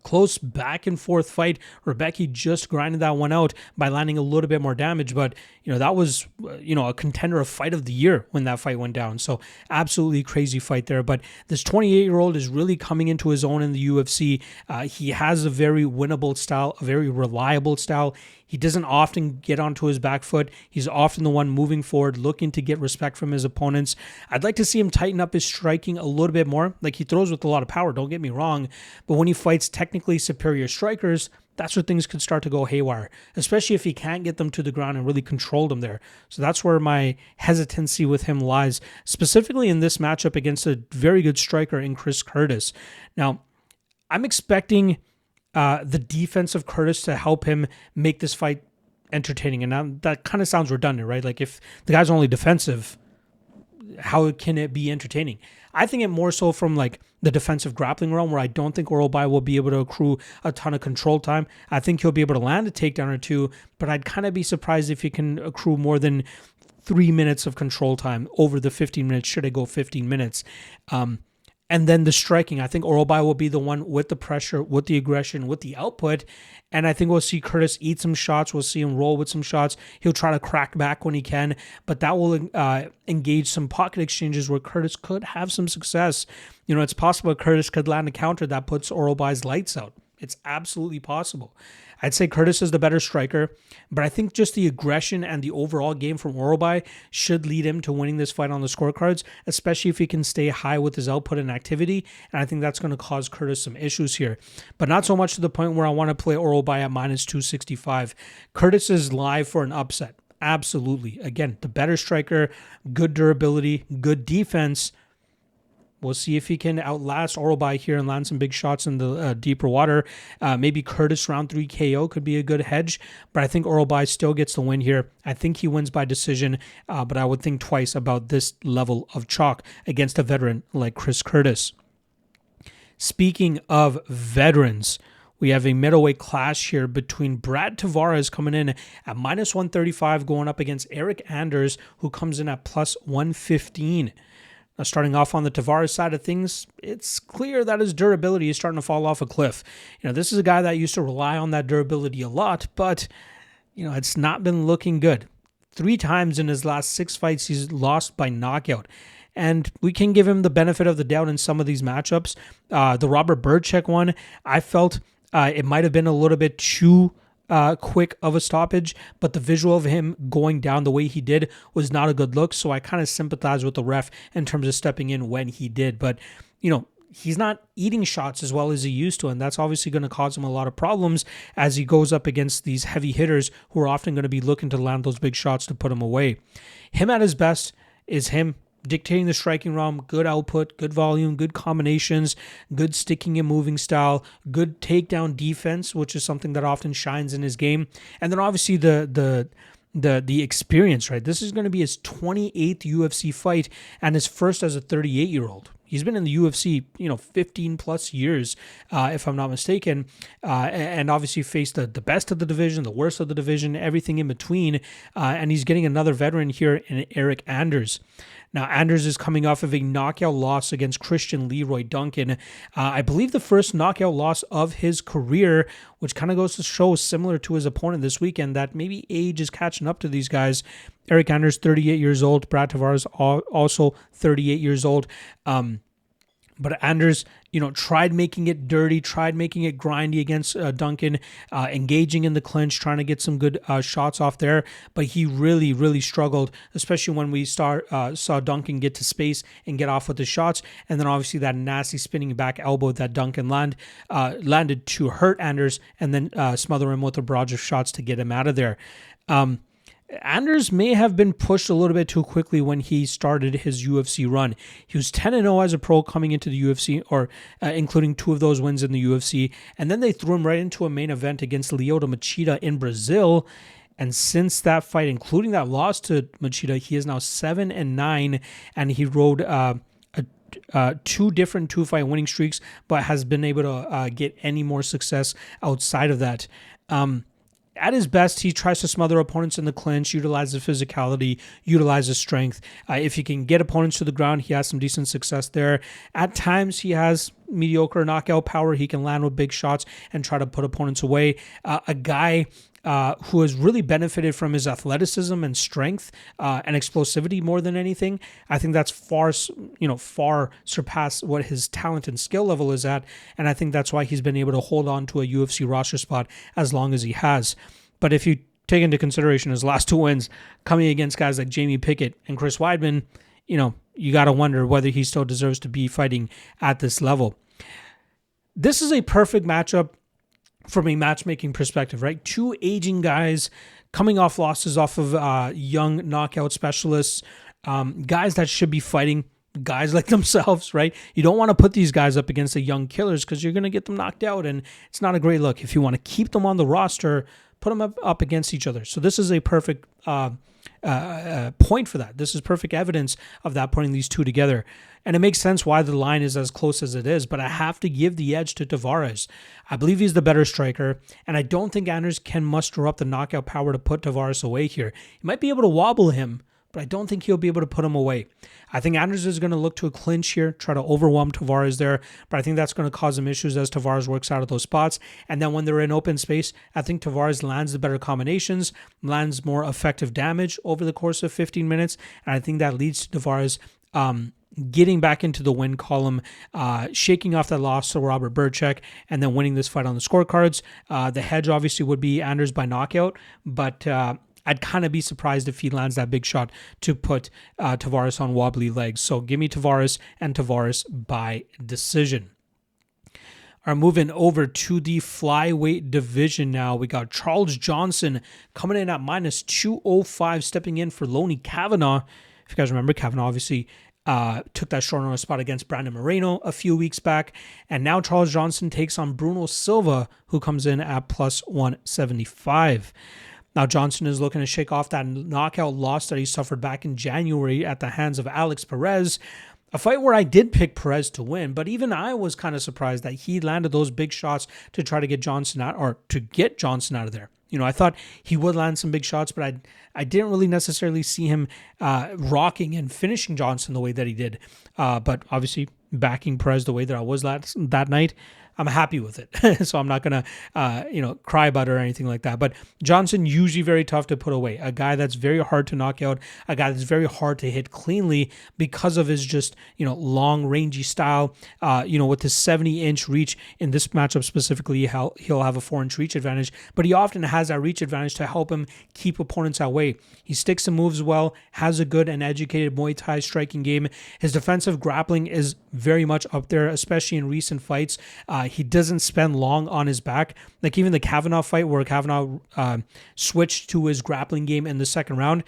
S1: close back and forth fight. Rebecki just grinded that one out by landing a little bit more damage, but that was a contender of fight of the year when that fight went down. So absolutely crazy fight there. But this 28-year-old is really coming into his own in the UFC. He has a very winnable style, a very reliable style. He doesn't often get onto his back foot. He's often the one moving forward, looking to get respect from his opponents. I'd like to see him tighten up his striking a little bit more. Like, he throws with a lot of power, don't get me wrong. But when he fights technically superior strikers, that's where things could start to go haywire, especially if he can't get them to the ground and really control them there. So that's where my hesitancy with him lies, specifically in this matchup against a very good striker in Chris Curtis. Now, I'm expecting the defense of Curtis to help him make this fight entertaining. And now that kind of sounds redundant, right? Like, if the guy's only defensive, how can it be entertaining? I think it more so from like the defensive grappling realm, where I don't think Orolbai will be able to accrue a ton of control time. I think he'll be able to land a takedown or two, but I'd kind of be surprised if he can accrue more than 3 minutes of control time over the 15 minutes, should it go 15 minutes. And then the striking, I think Orolbai will be the one with the pressure, with the aggression, with the output. And I think we'll see Curtis eat some shots. We'll see him roll with some shots. He'll try to crack back when he can, but that will engage some pocket exchanges where Curtis could have some success. It's possible Curtis could land a counter that puts Orolbai's lights out. It's absolutely possible. I'd say Curtis is the better striker, but I think just the aggression and the overall game from Orolbai should lead him to winning this fight on the scorecards, especially if he can stay high with his output and activity, and I think that's going to cause Curtis some issues here. But not so much to the point where I want to play Orolbai at minus 265. Curtis is live for an upset. Absolutely. Again, the better striker, good durability, good defense. We'll see if he can outlast Orolbai here and land some big shots in the deeper water. Maybe Curtis round 3 KO could be a good hedge, but I think Orolbai still gets the win here. I think he wins by decision, but I would think twice about this level of chalk against a veteran like Chris Curtis. Speaking of veterans, we have a middleweight clash here between Brad Tavares coming in at minus 135 going up against Eric Anders, who comes in at plus 115. Now, starting off on the Tavares side of things, it's clear that his durability is starting to fall off a cliff. This is a guy that used to rely on that durability a lot, but, it's not been looking good. 3 times in his last 6 fights, he's lost by knockout. And we can give him the benefit of the doubt in some of these matchups. The Robert Burchek one, I felt it might have been a little bit too quick of a stoppage, but the visual of him going down the way he did was not a good look. So I kind of sympathize with the ref in terms of stepping in when he did. But, he's not eating shots as well as he used to, and that's obviously going to cause him a lot of problems as he goes up against these heavy hitters who are often going to be looking to land those big shots to put him away. Him at his best is him dictating the striking realm, good output, good volume, good combinations, good sticking and moving style, good takedown defense, which is something that often shines in his game. And then obviously the experience, right? This is going to be his 28th UFC fight and his first as a 38-year-old. He's been in the UFC, 15 plus years, if I'm not mistaken, and obviously faced the best of the division, the worst of the division, everything in between, and he's getting another veteran here in Eric Anders. Now, Anders is coming off of a knockout loss against Christian Leroy Duncan. I believe the first knockout loss of his career, which kind of goes to show, similar to his opponent this weekend, that maybe age is catching up to these guys. Eric Anders, 38 years old. Brad Tavares, also 38 years old. But Anders, tried making it dirty, tried making it grindy against Duncan, engaging in the clinch, trying to get some good shots off there. But he really, really struggled, especially when we saw Duncan get to space and get off with the shots. And then obviously that nasty spinning back elbow that Duncan landed to hurt Anders and then smother him with a barrage of shots to get him out of there. Anders may have been pushed a little bit too quickly when he started his UFC run. He was 10-0 as a pro coming into the UFC, or including 2 of those wins in the UFC, and then they threw him right into a main event against Lyoto Machida in Brazil. And since that fight, including that loss to Machida, he is now 7-9, and he rode 2 different 2-fight winning streaks, but has been able to get any more success outside of that. At his best, he tries to smother opponents in the clinch, utilizes physicality, utilizes strength. If he can get opponents to the ground, he has some decent success there. At times, he has mediocre knockout power. He can land with big shots and try to put opponents away. A guy who has really benefited from his athleticism and strength and explosivity more than anything. I think that's far surpassed what his talent and skill level is at, and I think that's why he's been able to hold on to a UFC roster spot as long as he has. But if you take into consideration his last 2 wins coming against guys like Jamie Pickett and Chris Weidman, you got to wonder whether he still deserves to be fighting at this level. This is a perfect matchup from a matchmaking perspective, right? 2 aging guys coming off losses off of young knockout specialists, guys that should be fighting guys like themselves, right? You don't want to put these guys up against the young killers because you're going to get them knocked out, and it's not a great look. If you want to keep them on the roster, put them up against each other. So this is a perfect point for that. This is perfect evidence of that, putting these 2 together. And it makes sense why the line is as close as it is, but I have to give the edge to Tavares. I believe he's the better striker, and I don't think Anders can muster up the knockout power to put Tavares away here. He might be able to wobble him, but I don't think he'll be able to put him away. I think Anders is going to look to a clinch here, try to overwhelm Tavares there, but I think that's going to cause him issues as Tavares works out of those spots. And then when they're in open space, I think Tavares lands the better combinations, lands more effective damage over the course of 15 minutes, and I think that leads to Tavares getting back into the win column, shaking off that loss to Robert Burchek, and then winning this fight on the scorecards. The hedge obviously would be Anders by knockout, but I'd kind of be surprised if he lands that big shot to put Tavares on wobbly legs. So give me Tavares and Tavares by decision. All right, moving over to the flyweight division now. We got Charles Johnson coming in at minus 205, stepping in for Loney Kavanaugh. If you guys remember, Kavanaugh obviously took that short notice spot against Brandon Moreno a few weeks back. And now Charles Johnson takes on Bruno Silva, who comes in at plus 175. Now Johnson is looking to shake off that knockout loss that he suffered back in January at the hands of Alex Perez. A fight where I did pick Perez to win, but even I was kind of surprised that he landed those big shots to try to get Johnson out, or to get Johnson out of there. I thought he would land some big shots, but I didn't really necessarily see him rocking and finishing Johnson the way that he did. But obviously, backing Perez the way that I was that night, I'm happy with it. So I'm not going to, cry about it or anything like that. But Johnson, usually very tough to put away. A guy that's very hard to knock out. A guy that's very hard to hit cleanly because of his just, long, rangy style. With his 70-inch reach in this matchup specifically, he'll have a 4-inch reach advantage. But he often has that reach advantage to help him keep opponents at way. He sticks and moves well, has a good and educated Muay Thai striking game. His defensive grappling is very much up there, especially in recent fights. He doesn't spend long on his back. Like even the Kavanaugh fight where Kavanaugh switched to his grappling game in the second round,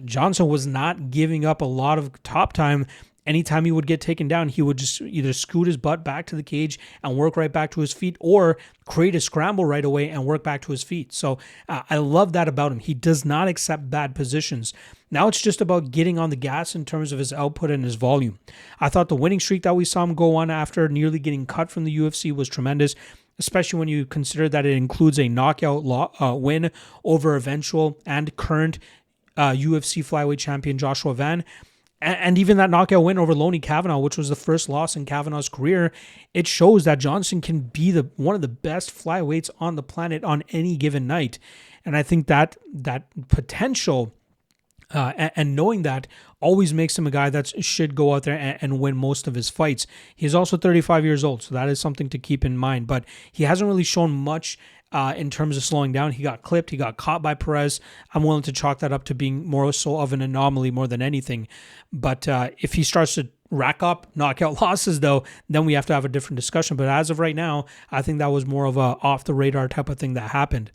S1: Johnson was not giving up a lot of top time. Anytime he would get taken down, he would just either scoot his butt back to the cage and work right back to his feet, or create a scramble right away and work back to his feet. So I love that about him. He does not accept bad positions. Now it's just about getting on the gas in terms of his output and his volume. I thought the winning streak that we saw him go on after nearly getting cut from the UFC was tremendous, especially when you consider that it includes a knockout win over eventual and current UFC flyweight champion Joshua Van. And even that knockout win over Lonnie Kavanaugh, which was the first loss in Kavanaugh's career, it shows that Johnson can be one of the best flyweights on the planet on any given night. And I think that potential and knowing that always makes him a guy that should go out there and win most of his fights. He's also 35 years old, so that is something to keep in mind. But he hasn't really shown much in terms of slowing down. He got clipped. He got caught by Perez. I'm willing to chalk that up to being more so of an anomaly more than anything. But if he starts to rack up knockout losses, though, then we have to have a different discussion. But as of right now, I think that was more of a off-the-radar type of thing that happened.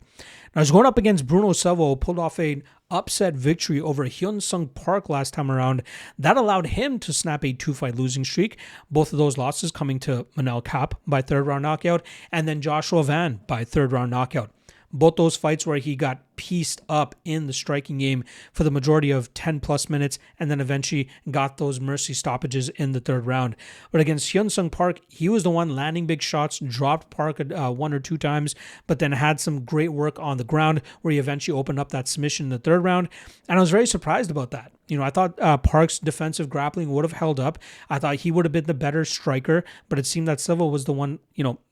S1: Now, he's going up against Bruno Silva, who pulled off an upset victory over Hyun Sung Park last time around. That allowed him to snap a 2-fight losing streak. Both of those losses coming to Manel Kape by third-round knockout, and then Joshua Van by third-round knockout. Both those fights where he got pieced up in the striking game for the majority of 10 plus minutes and then eventually got those mercy stoppages in the third round. But against Hyun Sung Park, he was the one landing big shots, dropped Park 1 or 2 times, but then had some great work on the ground where he eventually opened up that submission in the third round. And I was very surprised about that. I thought Park's defensive grappling would have held up. I thought he would have been the better striker, but it seemed that Silva was the one,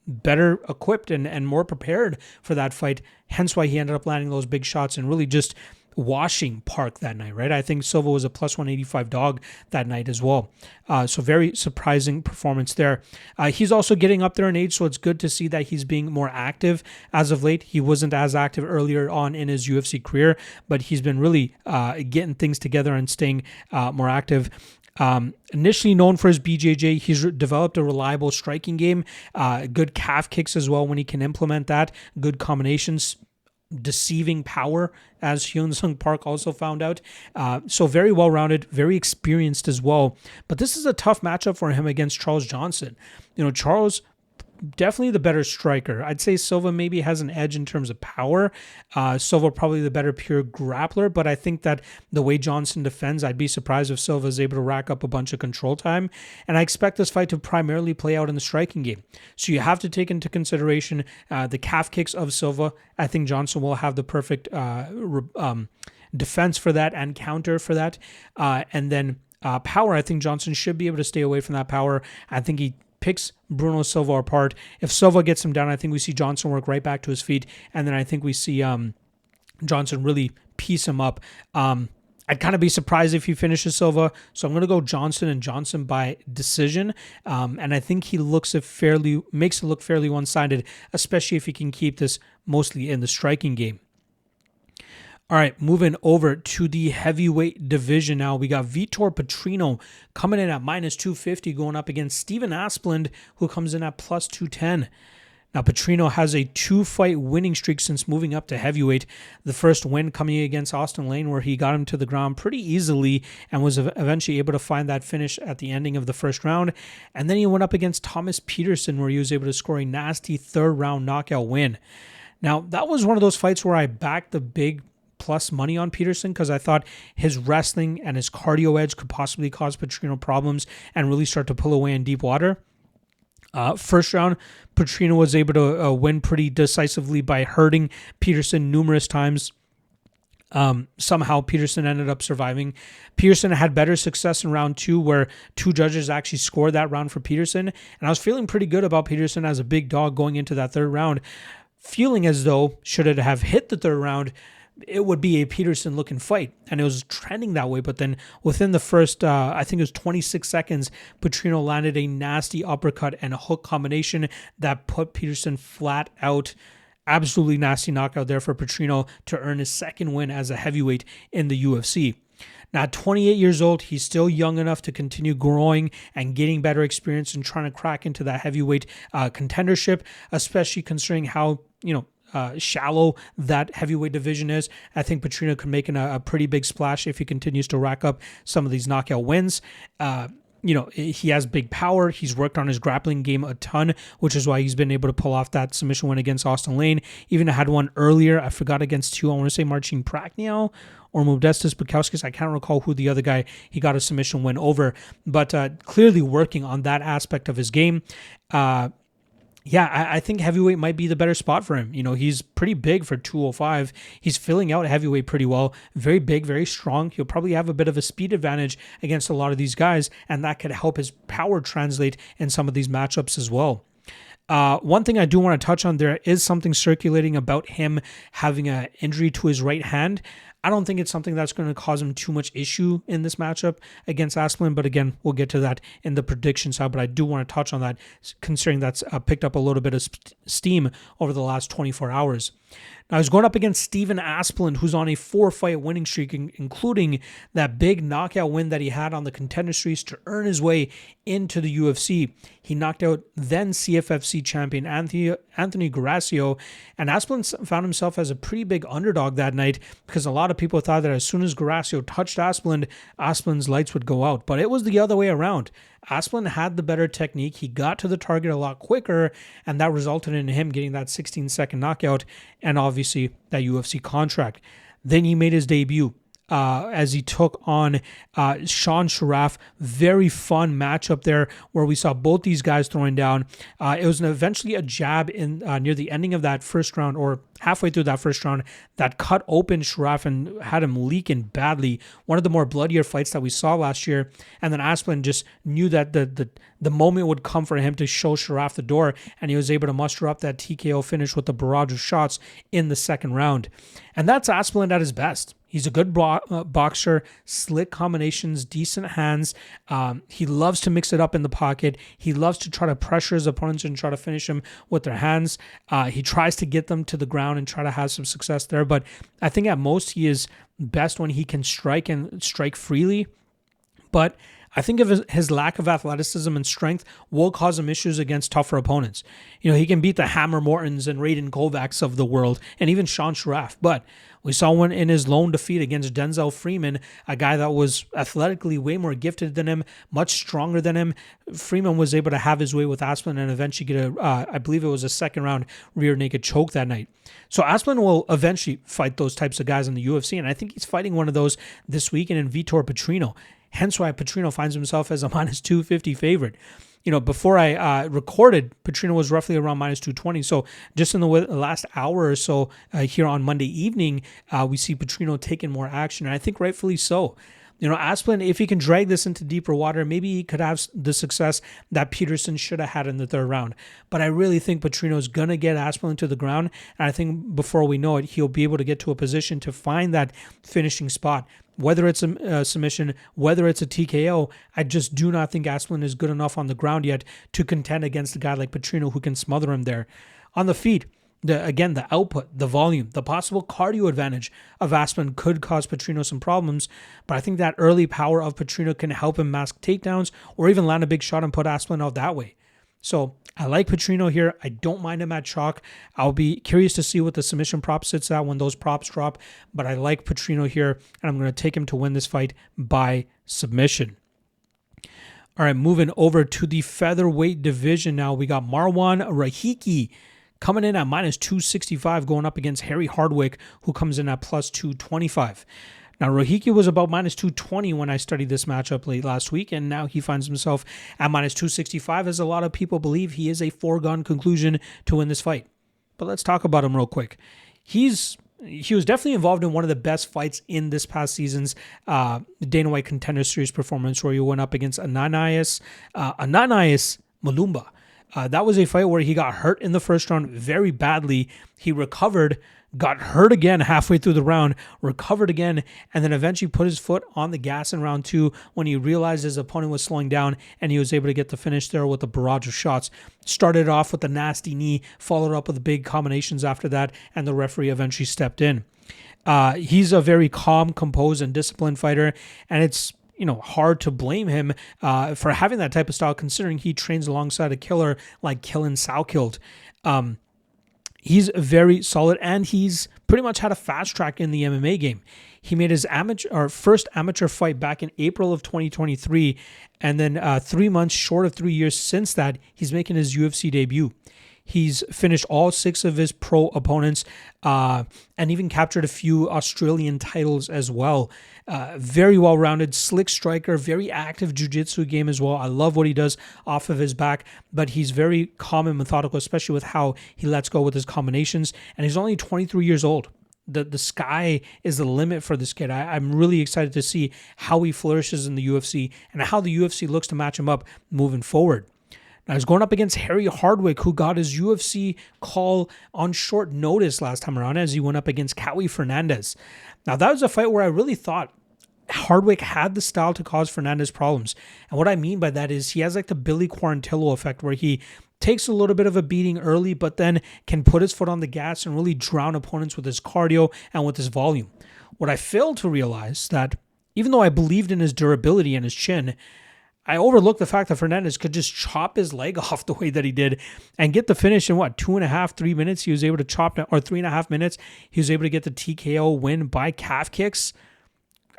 S1: better equipped and more prepared for that fight. Hence why he ended up landing those big shots and really just washing Park that night, right? I think Silva was a plus 185 dog that night as well. So very surprising performance there. He's also getting up there in age, so it's good to see that he's being more active as of late. He wasn't as active earlier on in his UFC career, but he's been really getting things together and staying more active. Initially known for his BJJ, he's developed a reliable striking game, good calf kicks as well when he can implement that, good combinations, deceiving power, as Hyun Sung Park also found out. So very well-rounded, very experienced as well. But this is a tough matchup for him against Charles Johnson. Charles, definitely the better striker. I'd say Silva maybe has an edge in terms of power. Silva probably the better pure grappler, but I think that the way Johnson defends, I'd be surprised if Silva is able to rack up a bunch of control time. And I expect this fight to primarily play out in the striking game. So you have to take into consideration the calf kicks of Silva. I think Johnson will have the perfect defense for that and counter for that. And then power, I think Johnson should be able to stay away from that power. I think he picks Bruno Silva apart. If Silva gets him down, I think we see Johnson work right back to his feet, and then I think we see Johnson really piece him up. I'd kind of be surprised if he finishes Silva, so I'm going to go Johnson and Johnson by decision, and I think he makes it look fairly one-sided, especially if he can keep this mostly in the striking game. All right, moving over to the heavyweight division now. We got Vitor Petrino coming in at minus 250 going up against Steven Asplund, who comes in at plus 210. Now, Petrino has a 2-fight winning streak since moving up to heavyweight. The first win coming against Austin Lane, where he got him to the ground pretty easily and was eventually able to find that finish at the ending of the first round. And then he went up against Thomas Peterson, where he was able to score a nasty third-round knockout win. Now, that was one of those fights where I backed the big plus money on Peterson because I thought his wrestling and his cardio edge could possibly cause Petrino problems and really start to pull away in deep water. First round, Petrino was able to win pretty decisively by hurting Peterson numerous times. Somehow Peterson ended up surviving. Peterson had better success in round 2 where 2 judges actually scored that round for Peterson. And I was feeling pretty good about Peterson as a big dog going into that 3rd round, feeling as though should it have hit the 3rd round, it would be a Peterson looking fight. And it was trending that way. But then within the first, I think it was 26 seconds, Petrino landed a nasty uppercut and a hook combination that put Peterson flat out. Absolutely nasty knockout there for Petrino to earn his 2nd win as a heavyweight in the UFC. Now, at 28 years old, he's still young enough to continue growing and getting better experience and trying to crack into that heavyweight contendership, especially considering how, shallow that heavyweight division is. I think Petrino could make a pretty big splash if he continues to rack up some of these knockout wins. He has big power. He's worked on his grappling game a ton, which is why he's been able to pull off that submission win against Austin Lane. Even had one earlier, I forgot against I want to say Marcin Prachnio or Modestas Bukowskis. I can't recall who the other guy he got a submission win over, but clearly working on that aspect of his game. I think heavyweight might be the better spot for him. He's pretty big for 205. He's filling out heavyweight pretty well. Very big, very strong. He'll probably have a bit of a speed advantage against a lot of these guys, and that could help his power translate in some of these matchups as well. One thing I do want to touch on, there is something circulating about him having an injury to his right hand. I don't think it's something that's going to cause him too much issue in this matchup against Asplund, but again, we'll get to that in the prediction side, but I do want to touch on that considering that's picked up a little bit of steam over the last 24 hours. Now, he's going up against Steven Asplund, who's on a 4-fight winning streak, including that big knockout win that he had on the Contender Series to earn his way into the UFC. He knocked out then CFFC champion Anthony Garacio, and Asplund found himself as a pretty big underdog that night because a lot of people thought that as soon as Garacio touched Asplund, Asplund's lights would go out. But it was the other way around. Asplund had the better technique. He got to the target a lot quicker, and that resulted in him getting that 16-second knockout and obviously that UFC contract. Then he made his debut as he took on Sean Sharaf. Very fun matchup there where we saw both these guys throwing down. It was eventually a jab in near the ending of that first round or halfway through that first round that cut open Sharaf and had him leaking badly. One of the more bloodier fights that we saw last year. And then Asplund just knew that the moment would come for him to show Sharaf the door, and he was able to muster up that TKO finish with the barrage of shots in the second round. And that's Asplund at his best. He's a good boxer, slick combinations, decent hands. He loves to mix it up in the pocket. He loves to try to pressure his opponents and try to finish them with their hands. He tries to get them to the ground and try to have some success there. But I think at most he is best when he can strike and strike freely. But I think of his lack of athleticism and strength will cause him issues against tougher opponents. He can beat the Hammer Mortons and Raiden Kovacs of the world and even Sean Sharaf. But we saw one in his lone defeat against Denzel Freeman, a guy that was athletically way more gifted than him, much stronger than him. Freeman was able to have his way with Asplund and eventually get I believe it was a second round rear naked choke that night. So Asplund will eventually fight those types of guys in the UFC, and I think he's fighting one of those this weekend in Vitor Petrino. Hence why Petrino finds himself as a minus 250 favorite. Before I recorded, Petrino was roughly around minus 220. So just in the last hour or so here on Monday evening, we see Petrino taking more action, and I think rightfully so. Asplund, if he can drag this into deeper water, maybe he could have the success that Peterson should have had in the third round. But I really think Petrino's going to get Asplund to the ground, and I think before we know it, he'll be able to get to a position to find that finishing spot. Whether it's a submission, whether it's a TKO, I just do not think Asplund is good enough on the ground yet to contend against a guy like Petrino who can smother him there. On the feet, the output, the volume, the possible cardio advantage of Asplund could cause Petrino some problems, but I think that early power of Petrino can help him mask takedowns or even land a big shot and put Asplund out that way. So I like Petrino here. I don't mind him at chalk. I'll be curious to see what the submission prop sits at when those props drop, but I like Petrino here, and I'm going to take him to win this fight by submission. All right, moving over to the featherweight division now. We got Marwan Rahiki coming in at minus 265, going up against Hardwick, who comes in at plus 225. Now, Rahiki was about minus 220 when I studied this matchup late last week, and now he finds himself at minus 265, as a lot of people believe he is a foregone conclusion to win this fight. But let's talk about him real quick. He was definitely involved in one of the best fights in this past season's Dana White Contender Series performance, where he went up against Ananias Malumba. That was a fight where he got hurt in the first round very badly. He recovered, got hurt again halfway through the round, recovered again, and then eventually put his foot on the gas in round 2 when he realized his opponent was slowing down, and he was able to get the finish there with a barrage of shots. Started off with a nasty knee, followed up with big combinations after that, and the referee eventually stepped in. He's a very calm, composed, and disciplined fighter, and it's hard to blame him for having that type of style, considering he trains alongside a killer like Killen Saukild. He's very solid, and he's pretty much had a fast track in the MMA game. He made his first amateur fight back in April of 2023, and then 3 months short of 3 years since that, he's making his UFC debut. He's finished all 6 of his pro opponents and even captured a few Australian titles as well. Very well-rounded, slick striker, very active jiu-jitsu game as well. I love what he does off of his back, but he's very calm and methodical, especially with how he lets go with his combinations. And he's only 23 years old. The sky is the limit for this kid. I'm really excited to see how he flourishes in the UFC and how the UFC looks to match him up moving forward. Now, he's going up against Hardwick, who got his UFC call on short notice last time around as he went up against Cowie Fernandez. Now, that was a fight where I really thought Hardwick had the style to cause Fernandez problems. And what I mean by that is he has like the Billy Quarantillo effect, where he takes a little bit of a beating early, but then can put his foot on the gas and really drown opponents with his cardio and with his volume. What I failed to realize that even though I believed in his durability and his chin, I overlooked the fact that Fernandez could just chop his leg off the way that he did and get the finish in 2.5, 3 minutes. He was able to chop, or 3.5 minutes. He was able to get the TKO win by calf kicks.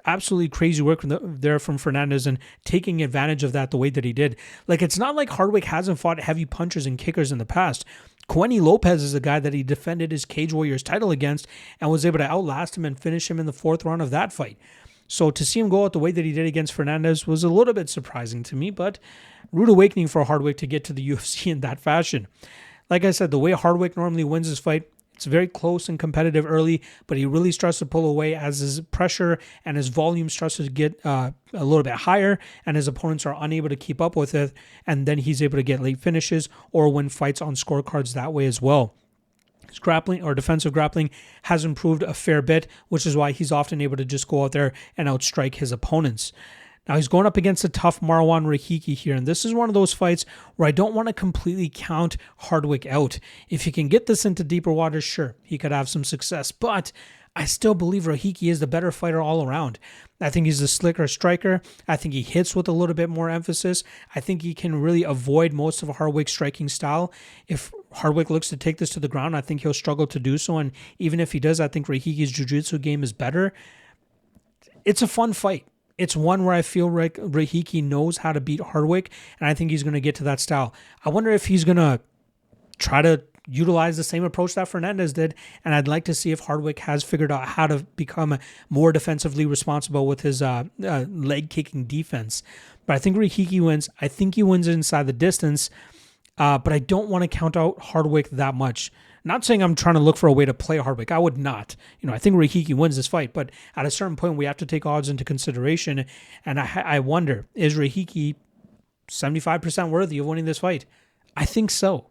S1: Absolutely crazy work from Fernandez, and taking advantage of that the way that he did. Like, it's not like Hardwick hasn't fought heavy punchers and kickers in the past. Quenny Lopez is a guy that he defended his Cage Warriors title against and was able to outlast him and finish him in the 4th round of that fight. So to see him go out the way that he did against Fernandez was a little bit surprising to me, but rude awakening for Hardwick to get to the UFC in that fashion. Like I said, the way Hardwick normally wins his fight, it's very close and competitive early, but he really starts to pull away as his pressure and his volume starts to get a little bit higher, and his opponents are unable to keep up with it, and then he's able to get late finishes or win fights on scorecards that way as well. His grappling or defensive grappling has improved a fair bit, which is why he's often able to just go out there and outstrike his opponents. Now, he's going up against a tough Marwan Rahiki here, and this is one of those fights where I don't want to completely count Hardwick out. If he can get this into deeper waters, sure, he could have some success, but I still believe Rahiki is the better fighter all around. I think he's a slicker striker. I think he hits with a little bit more emphasis. I think he can really avoid most of Hardwick's striking style. If Hardwick looks to take this to the ground, I think he'll struggle to do so, and even if he does, I think Rahiki's jiu-jitsu game is better. It's a fun fight. It's one where I feel like Rahiki knows how to beat Hardwick, and I think he's going to get to that style. I wonder if he's going to try to utilize the same approach that Fernandez did, and I'd like to see if Hardwick has figured out how to become more defensively responsible with his leg-kicking defense. But I think Rahiki wins. I think he wins inside the distance, but I don't want to count out Hardwick that much. Not saying I'm trying to look for a way to play Hardwick. I would not. I think Rahiki wins this fight, but at a certain point, we have to take odds into consideration, and I wonder, is Rahiki 75% worthy of winning this fight? I think so.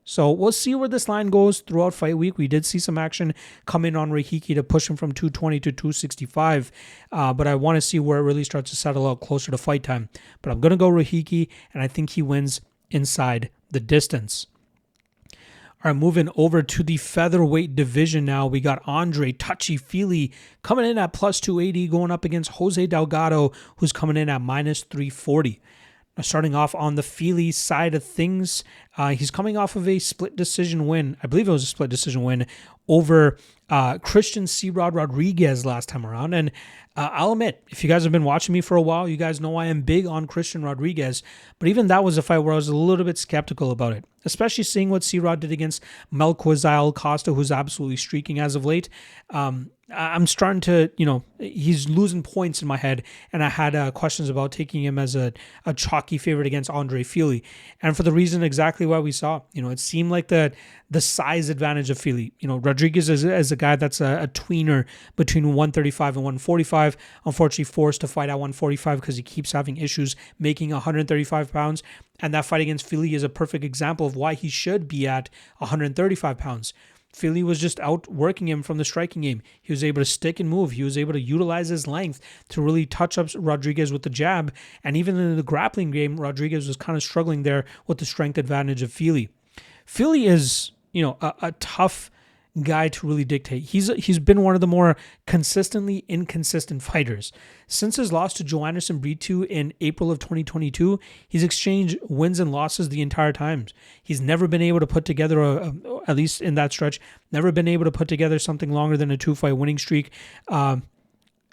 S1: So we'll see where this line goes throughout fight week. We did see some action come in on Rahiki to push him from 220 to 265, but I want to see where it really starts to settle out closer to fight time. But I'm going to go Rahiki, and I think he wins inside the distance. All right, moving over to the featherweight division now. We got Andre Touchy Fili coming in at plus 280, going up against Jose Delgado, who's coming in at minus 340. Now, starting off on the Fili side of things, he's coming off of a split decision win. I believe it was a split decision win over Christian C-Rod Rodriguez last time around. And I'll admit, if you guys have been watching me for a while, you guys know I am big on Christian Rodriguez. But even that was a fight where I was a little bit skeptical about it, especially seeing what C-Rod did against Melquizael Costa, who's absolutely streaking as of late. I'm starting to, he's losing points in my head, and I had questions about taking him as a chalky favorite against Andre Fili. And for the reason exactly why we saw, it seemed like the size advantage of Fili. Rodriguez is a guy that's a tweener between 135 and 145, unfortunately forced to fight at 145 because he keeps having issues making 135 pounds. And that fight against Fili is a perfect example of why he should be at 135 pounds. Fili was just outworking him from the striking game. He was able to stick and move. He was able to utilize his length to really touch up Rodriguez with the jab. And even in the grappling game, Rodriguez was kind of struggling there with the strength advantage of Fili. Fili is, a tough guy to really dictate. He's been one of the more consistently inconsistent fighters. Since his loss to Joanderson Brito in April of 2022, he's exchanged wins and losses the entire time. He's never been able to put together, at least in that stretch, never been able to put together something longer than a 2-fight winning streak.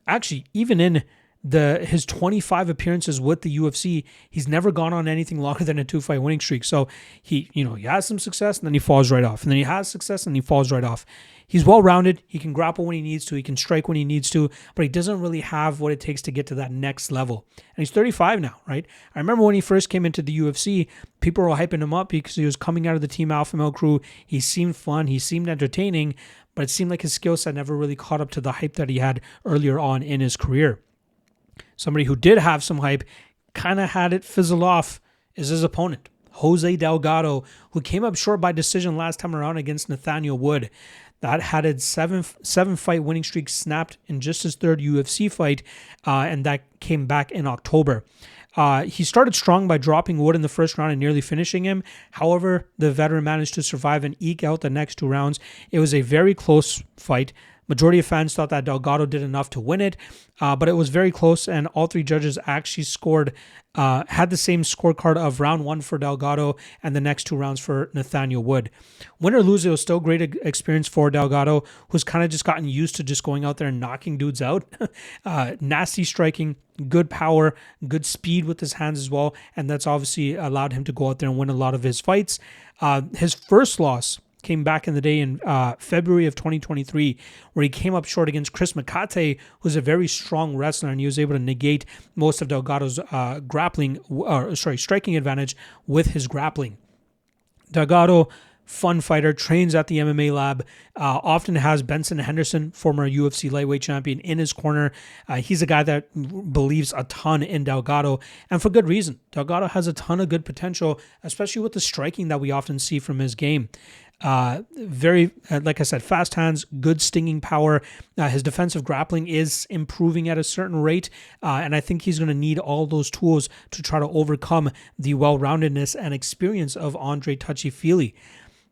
S1: Actually, even in his 25 appearances with the UFC, he's never gone on anything longer than a 2-fight winning streak. So he has some success and then he falls right off. And then he has success and he falls right off. He's well-rounded. He can grapple when he needs to. He can strike when he needs to, but he doesn't really have what it takes to get to that next level. And he's 35 now, right? I remember when he first came into the UFC, people were hyping him up because he was coming out of the Team Alpha Male crew. He seemed fun. He seemed entertaining, but it seemed like his skill set never really caught up to the hype that he had earlier on in his career. Somebody who did have some hype, kind of had it fizzle off, is his opponent, Jose Delgado, who came up short by decision last time around against Nathaniel Wood. That had a seven-fight winning streak snapped in just his third UFC fight, and that came back in October. He started strong by dropping Wood in the first round and nearly finishing him. However, the veteran managed to survive and eke out the next 2 rounds. It was a very close fight. Majority of fans thought that Delgado did enough to win it, but it was very close, and all 3 judges actually had the same scorecard of round 1 for Delgado and the next 2 rounds for Nathaniel Wood. Win or lose, it was still great experience for Delgado, who's kind of just gotten used to just going out there and knocking dudes out. Nasty striking, good power, good speed with his hands as well, and that's obviously allowed him to go out there and win a lot of his fights. His first loss came back in the day in February of 2023, where he came up short against Chris McCate, who's a very strong wrestler, and he was able to negate most of Delgado's striking advantage with his grappling. Delgado, fun fighter, trains at the MMA lab, often has Benson Henderson, former UFC lightweight champion, in his corner. He's a guy that believes a ton in Delgado, and for good reason. Delgado has a ton of good potential, especially with the striking that we often see from his game. Very, like I said, fast hands, good stinging power. His defensive grappling is improving at a certain rate, and I think he's going to need all those tools to try to overcome the well-roundedness and experience of Andre Touchy Fili.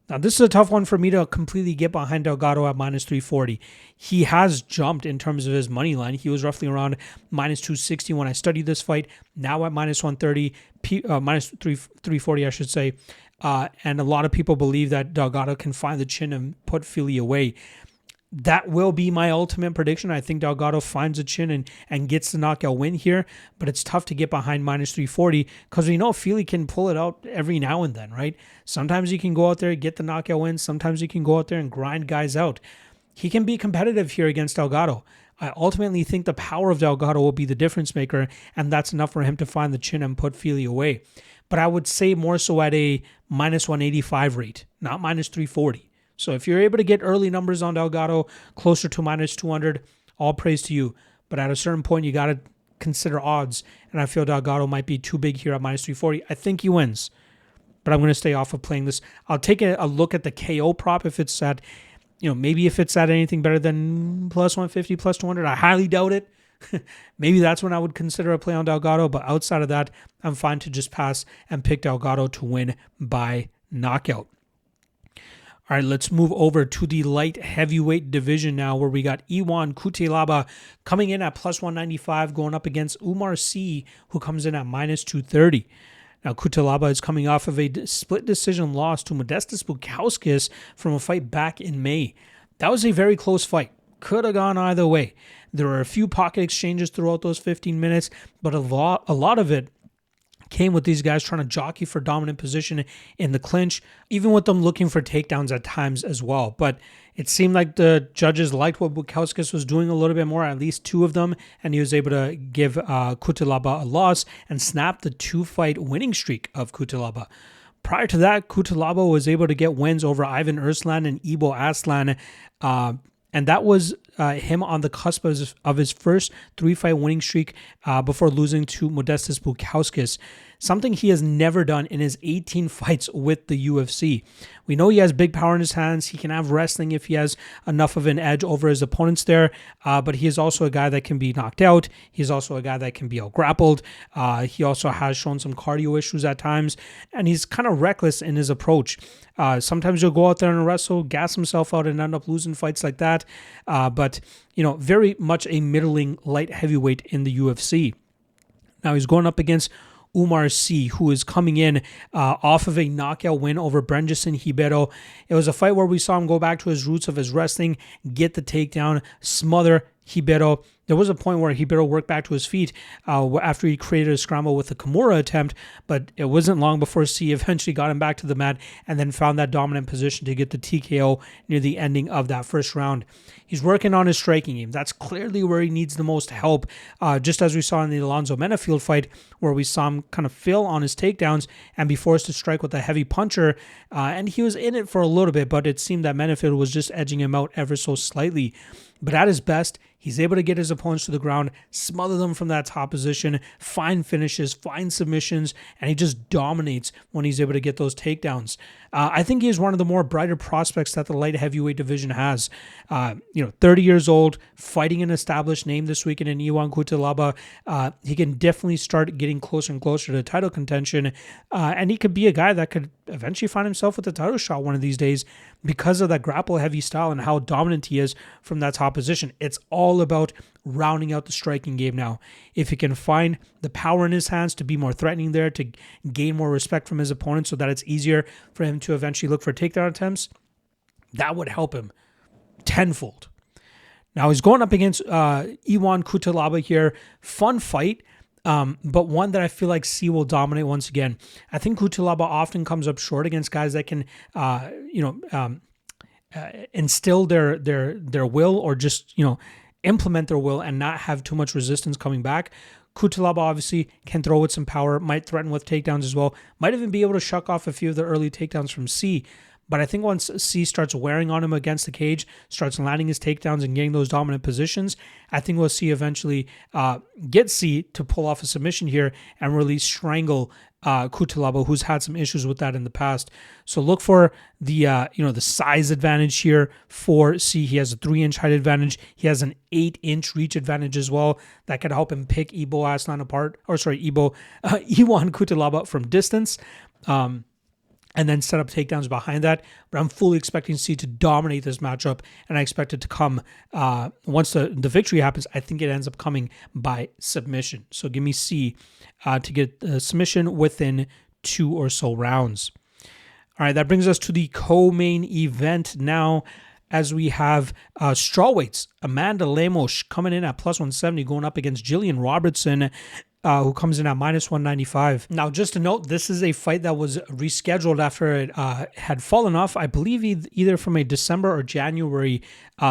S1: Now, this is a tough one for me to completely get behind Delgado at minus 340. He has jumped in terms of his money line. He was roughly around minus 260 when I studied this fight, now at minus 130, minus 340, I should say. And a lot of people believe that Delgado can find the chin and put Fili away. That will be my ultimate prediction. I think Delgado finds a chin and gets the knockout win here, but it's tough to get behind minus 340 because we know Fili can pull it out every now and then, right? Sometimes he can go out there and get the knockout win. Sometimes he can go out there and grind guys out. He can be competitive here against Delgado. I ultimately think the power of Delgado will be the difference maker, and that's enough for him to find the chin and put Fili away. But I would say more so at a minus 185 rate, not minus 340. So if you're able to get early numbers on Delgado closer to minus 200, all praise to you. But at a certain point, you got to consider odds. And I feel Delgado might be too big here at minus 340. I think he wins, but I'm going to stay off of playing this. I'll take a look at the KO prop if it's at, maybe if it's at anything better than plus 150, plus 200. I highly doubt it. Maybe that's when I would consider a play on Delgado. But outside of that, I'm fine to just pass and pick Delgado to win by knockout. All right, let's move over to the light heavyweight division now, where we got Iwan Cutelaba coming in at plus 195, going up against Umar C, who comes in at minus 230. Now, Cutelaba is coming off of a split decision loss to Modestas Bukauskas from a fight back in May. that was a very close fight. Could have gone either way. There were a few pocket exchanges throughout those 15 minutes, but a lot of it came with these guys trying to jockey for dominant position in the clinch, even with them looking for takedowns at times as well. But it seemed like the judges liked what Bukauskas was doing a little bit more, at least 2 of them, and he was able to give Cutelaba a loss and snap the 2-fight winning streak of Cutelaba. Prior to that, Cutelaba was able to get wins over Ivan Erslan and Ibo Aslan, and that was him on the cusp of his first 3-fight winning streak before losing to Modestas Bukauskas, something he has never done in his 18 fights with the UFC. We know he has big power in his hands. He can have wrestling if he has enough of an edge over his opponents there, but he is also a guy that can be knocked out. He's also a guy that can be out-grappled. He also has shown some cardio issues at times, and he's kind of reckless in his approach. Sometimes he'll go out there and wrestle, gas himself out, and end up losing fights like that. But, very much a middling light heavyweight in the UFC. Now he's going up against Umar C, who is coming in off of a knockout win over Brenjison Ribeiro. It was a fight where we saw him go back to his roots of his wrestling, get the takedown, smother Ribeiro. There was a point where Ribeiro worked back to his feet after he created a scramble with a Kimura attempt, but it wasn't long before C eventually got him back to the mat and then found that dominant position to get the TKO near the ending of that first round. He's working on his striking game. That's clearly where he needs the most help, just as we saw in the Alonzo Menafield fight, where we saw him kind of fail on his takedowns and be forced to strike with a heavy puncher, and he was in it for a little bit, but it seemed that Menafield was just edging him out ever so slightly. But at his best, he's able to get his opponents to the ground, smother them from that top position, find finishes, find submissions, and he just dominates when he's able to get those takedowns. I think he is one of the more brighter prospects that the light heavyweight division has. 30 years old, fighting an established name this weekend in Iwan Cutelaba. He can definitely start getting closer and closer to title contention, and he could be a guy that could eventually find himself with a title shot one of these days because of that grapple-heavy style and how dominant he is from that top position. It's all about rounding out the striking game now. If he can find the power in his hands to be more threatening there, to gain more respect from his opponent so that it's easier for him to eventually look for takedown attempts, that would help him tenfold. Now he's going up against Iwan Cutelaba here. Fun fight, but one that I feel like C will dominate once again. I think Cutelaba often comes up short against guys that can, instill their will or just, implement their will and not have too much resistance coming back. Cutelaba obviously can throw with some power, might threaten with takedowns as well, might even be able to shuck off a few of the early takedowns from C. But I think once C starts wearing on him against the cage, starts landing his takedowns and getting those dominant positions, I think we'll see eventually get C to pull off a submission here and really strangle Cutelaba, who's had some issues with that in the past. So look for the the size advantage here for C. He has a 3-inch height advantage. He has an 8-inch reach advantage as well that could help him pick Iwan Cutelaba from distance. And then set up takedowns behind that. But I'm fully expecting C to dominate this matchup, and I expect it to come, once the victory happens, I think it ends up coming by submission. So give me C to get the submission within 2 or so rounds. All right, that brings us to the co-main event now, as we have strawweights. Amanda Lemos coming in at plus 170, going up against Jillian Robertson, who comes in at minus 195. Now, just to note, this is a fight that was rescheduled after it had fallen off, I believe either from a December or January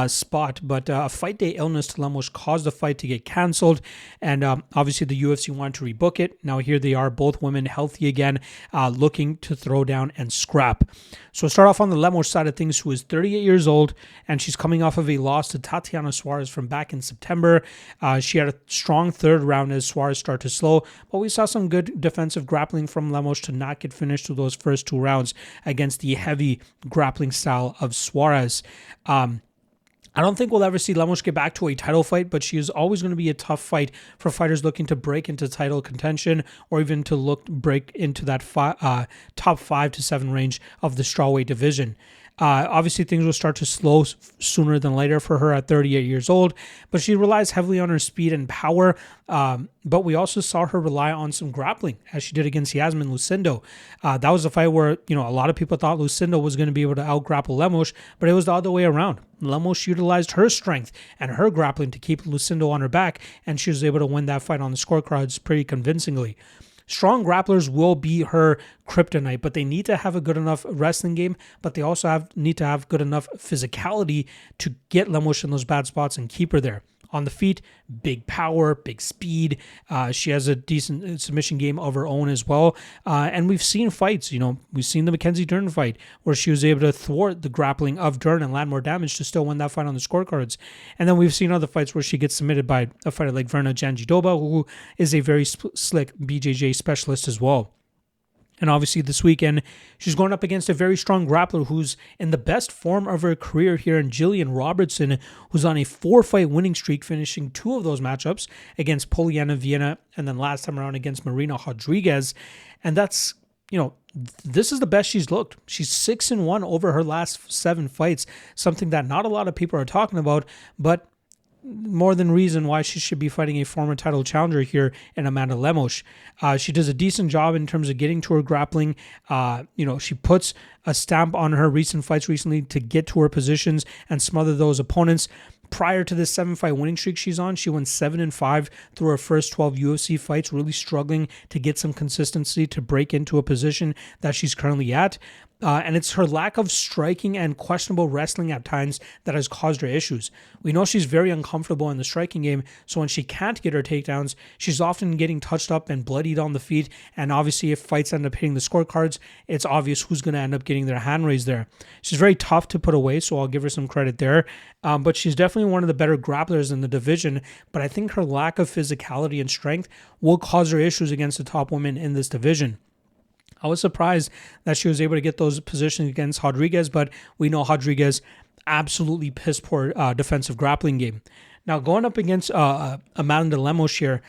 S1: spot, but a fight day illness to Lemos caused the fight to get canceled, and obviously the UFC wanted to rebook it. Now here they are, both women healthy again, looking to throw down and scrap. So we'll start off on the Lemos side of things, who is 38 years old, and she's coming off of a loss to Tatiana Suarez from back in September. She had a strong third round as Suarez started to slow, but we saw some good defensive grappling from Lemos to not get finished through those first 2 rounds against the heavy grappling style of Suarez. I don't think we'll ever see Lemos get back to a title fight, but she is always going to be a tough fight for fighters looking to break into title contention or even to break into that top 5 to 7 range of the strawweight division. Obviously, things will start to slow sooner than later for her at 38 years old, but she relies heavily on her speed and power. But we also saw her rely on some grappling, as she did against Yasmin Lucindo. That was a fight where, a lot of people thought Lucindo was going to be able to out-grapple Lemos, but it was the other way around. Lemos utilized her strength and her grappling to keep Lucindo on her back, and she was able to win that fight on the scorecards pretty convincingly. Strong grapplers will be her kryptonite, but they need to have a good enough wrestling game, but they also need to have good enough physicality to get Lemos in those bad spots and keep her there. On the feet, big power, big speed. She has a decent submission game of her own as well. And we've seen fights, we've seen the Mackenzie Dern fight where she was able to thwart the grappling of Dern and land more damage to still win that fight on the scorecards. And then we've seen other fights where she gets submitted by a fighter like Verna Janjidoba, who is a very slick BJJ specialist as well. And obviously this weekend, she's going up against a very strong grappler who's in the best form of her career here in Jillian Robertson, who's on a 4-fight winning streak, finishing 2 of those matchups against Poliana Viena and then last time around against Marina Rodriguez. And that's, this is the best she's looked. She's 6-1 over her last 7 fights, something that not a lot of people are talking about, but more than reason why she should be fighting a former title challenger here in Amanda Lemos. She does a decent job in terms of getting to her grappling. She puts a stamp on her recent fights recently to get to her positions and smother those opponents. Prior to this 7-fight winning streak she's on, she went 7-5 through her first 12 UFC fights, really struggling to get some consistency to break into a position that she's currently at. And it's her lack of striking and questionable wrestling at times that has caused her issues. We know she's very uncomfortable in the striking game, so when she can't get her takedowns, she's often getting touched up and bloodied on the feet, and obviously if fights end up hitting the scorecards, it's obvious who's going to end up getting their hand raised there. She's very tough to put away, so I'll give her some credit there, but she's definitely one of the better grapplers in the division, but I think her lack of physicality and strength will cause her issues against the top women in this division. I was surprised that she was able to get those positions against Rodriguez, but we know Rodriguez absolutely piss poor defensive grappling game. Now going up against Amanda Lemos here,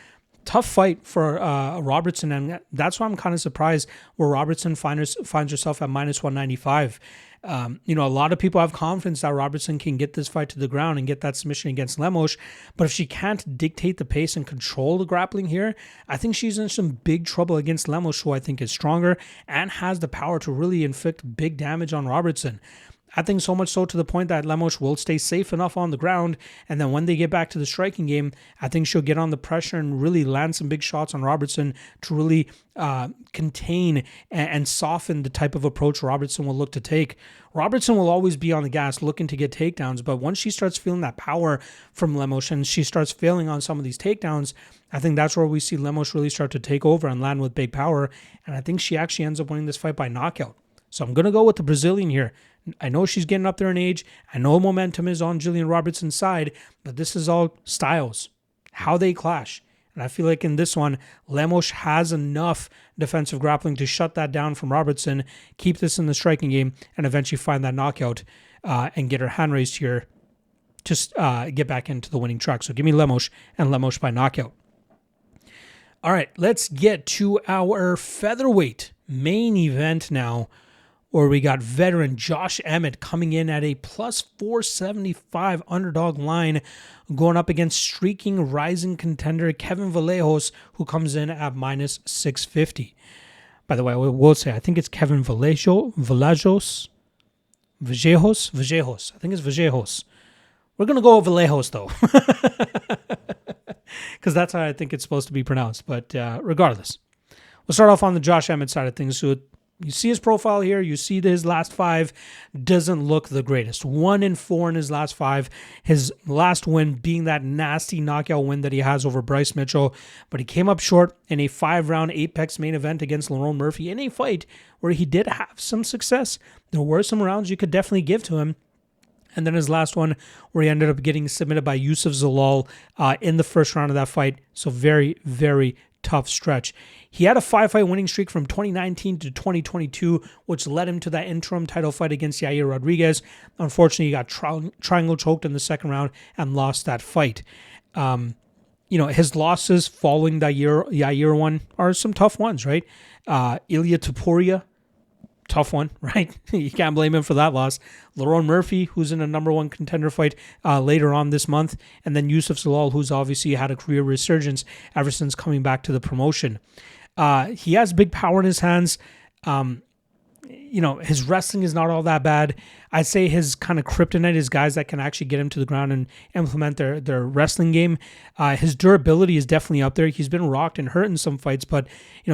S1: tough fight for Robertson, and that's why I'm kind of surprised where Robertson finds herself at -195. A lot of people have confidence that Robertson can get this fight to the ground and get that submission against Lemos, but if she can't dictate the pace and control the grappling here, I think she's in some big trouble against Lemos, who I think is stronger and has the power to really inflict big damage on Robertson. I think so much so to the point that Lemos will stay safe enough on the ground, and then when they get back to the striking game, I think she'll get on the pressure and really land some big shots on Robertson to really contain and soften the type of approach Robertson will look to take. Robertson will always be on the gas looking to get takedowns, but once she starts feeling that power from Lemos and she starts failing on some of these takedowns, I think that's where we see Lemos really start to take over and land with big power, and I think she actually ends up winning this fight by knockout. So I'm going to go with the Brazilian here. I know she's getting up there in age. I know momentum is on Jillian Robertson's side, but this is all styles, how they clash. And I feel like in this one, Lemos has enough defensive grappling to shut that down from Robertson, keep this in the striking game, and eventually find that knockout and get her hand raised here to get back into the winning track. So give me Lemos and Lemos by knockout. All right, let's get to our featherweight main event now, where we got veteran Josh Emmett coming in at a plus 475 underdog line, going up against streaking rising contender Kevin Vallejos, who comes in at minus 650. By the way, I will say, I think it's Kevin Vallejos. I think it's Vallejos. We're going to go with Vallejos, though, because that's how I think it's supposed to be pronounced. But regardless, we'll start off on the Josh Emmett side of things. So you see his profile here. You see that his last 5 doesn't look the greatest. 1-4 in his last 5. His last win being that nasty knockout win that he has over Bryce Mitchell. But he came up short in a 5-round Apex main event against Lerone Murphy in a fight where he did have some success. There were some rounds you could definitely give to him. And then his last one where he ended up getting submitted by Yusuf Zalal in the first round of that fight. So very, very tough stretch. He had a 5-fight winning streak from 2019 to 2022, which led him to that interim title fight against Yair Rodriguez. Unfortunately, he got triangle choked in the second round and lost that fight. His losses following that Yair one are some tough ones, right? Ilya Topuria, tough one, right? You can't blame him for that loss. Lerone Murphy, who's in a number one contender fight later on this month, and then Yusuf Zalal, who's obviously had a career resurgence ever since coming back to the promotion. He has big power in his hands. His wrestling is not all that bad. I'd say his kind of kryptonite is guys that can actually get him to the ground and implement their wrestling game. His durability is definitely up there. He's been rocked and hurt in some fights, but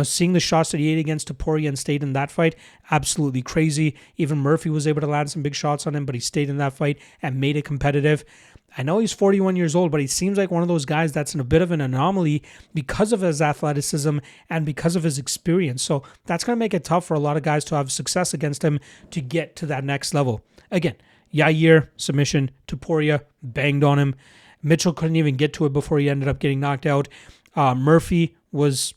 S1: seeing the shots that he ate against Topuria and stayed in that fight, absolutely crazy. Even Murphy was able to land some big shots on him, but he stayed in that fight and made it competitive. I know he's 41 years old, but he seems like one of those guys that's in a bit of an anomaly because of his athleticism and because of his experience. So that's going to make it tough for a lot of guys to have success against him to get to that next level. Again, Yair, submission. Topuria, banged on him. Mitchell couldn't even get to it before he ended up getting knocked out. Murphy was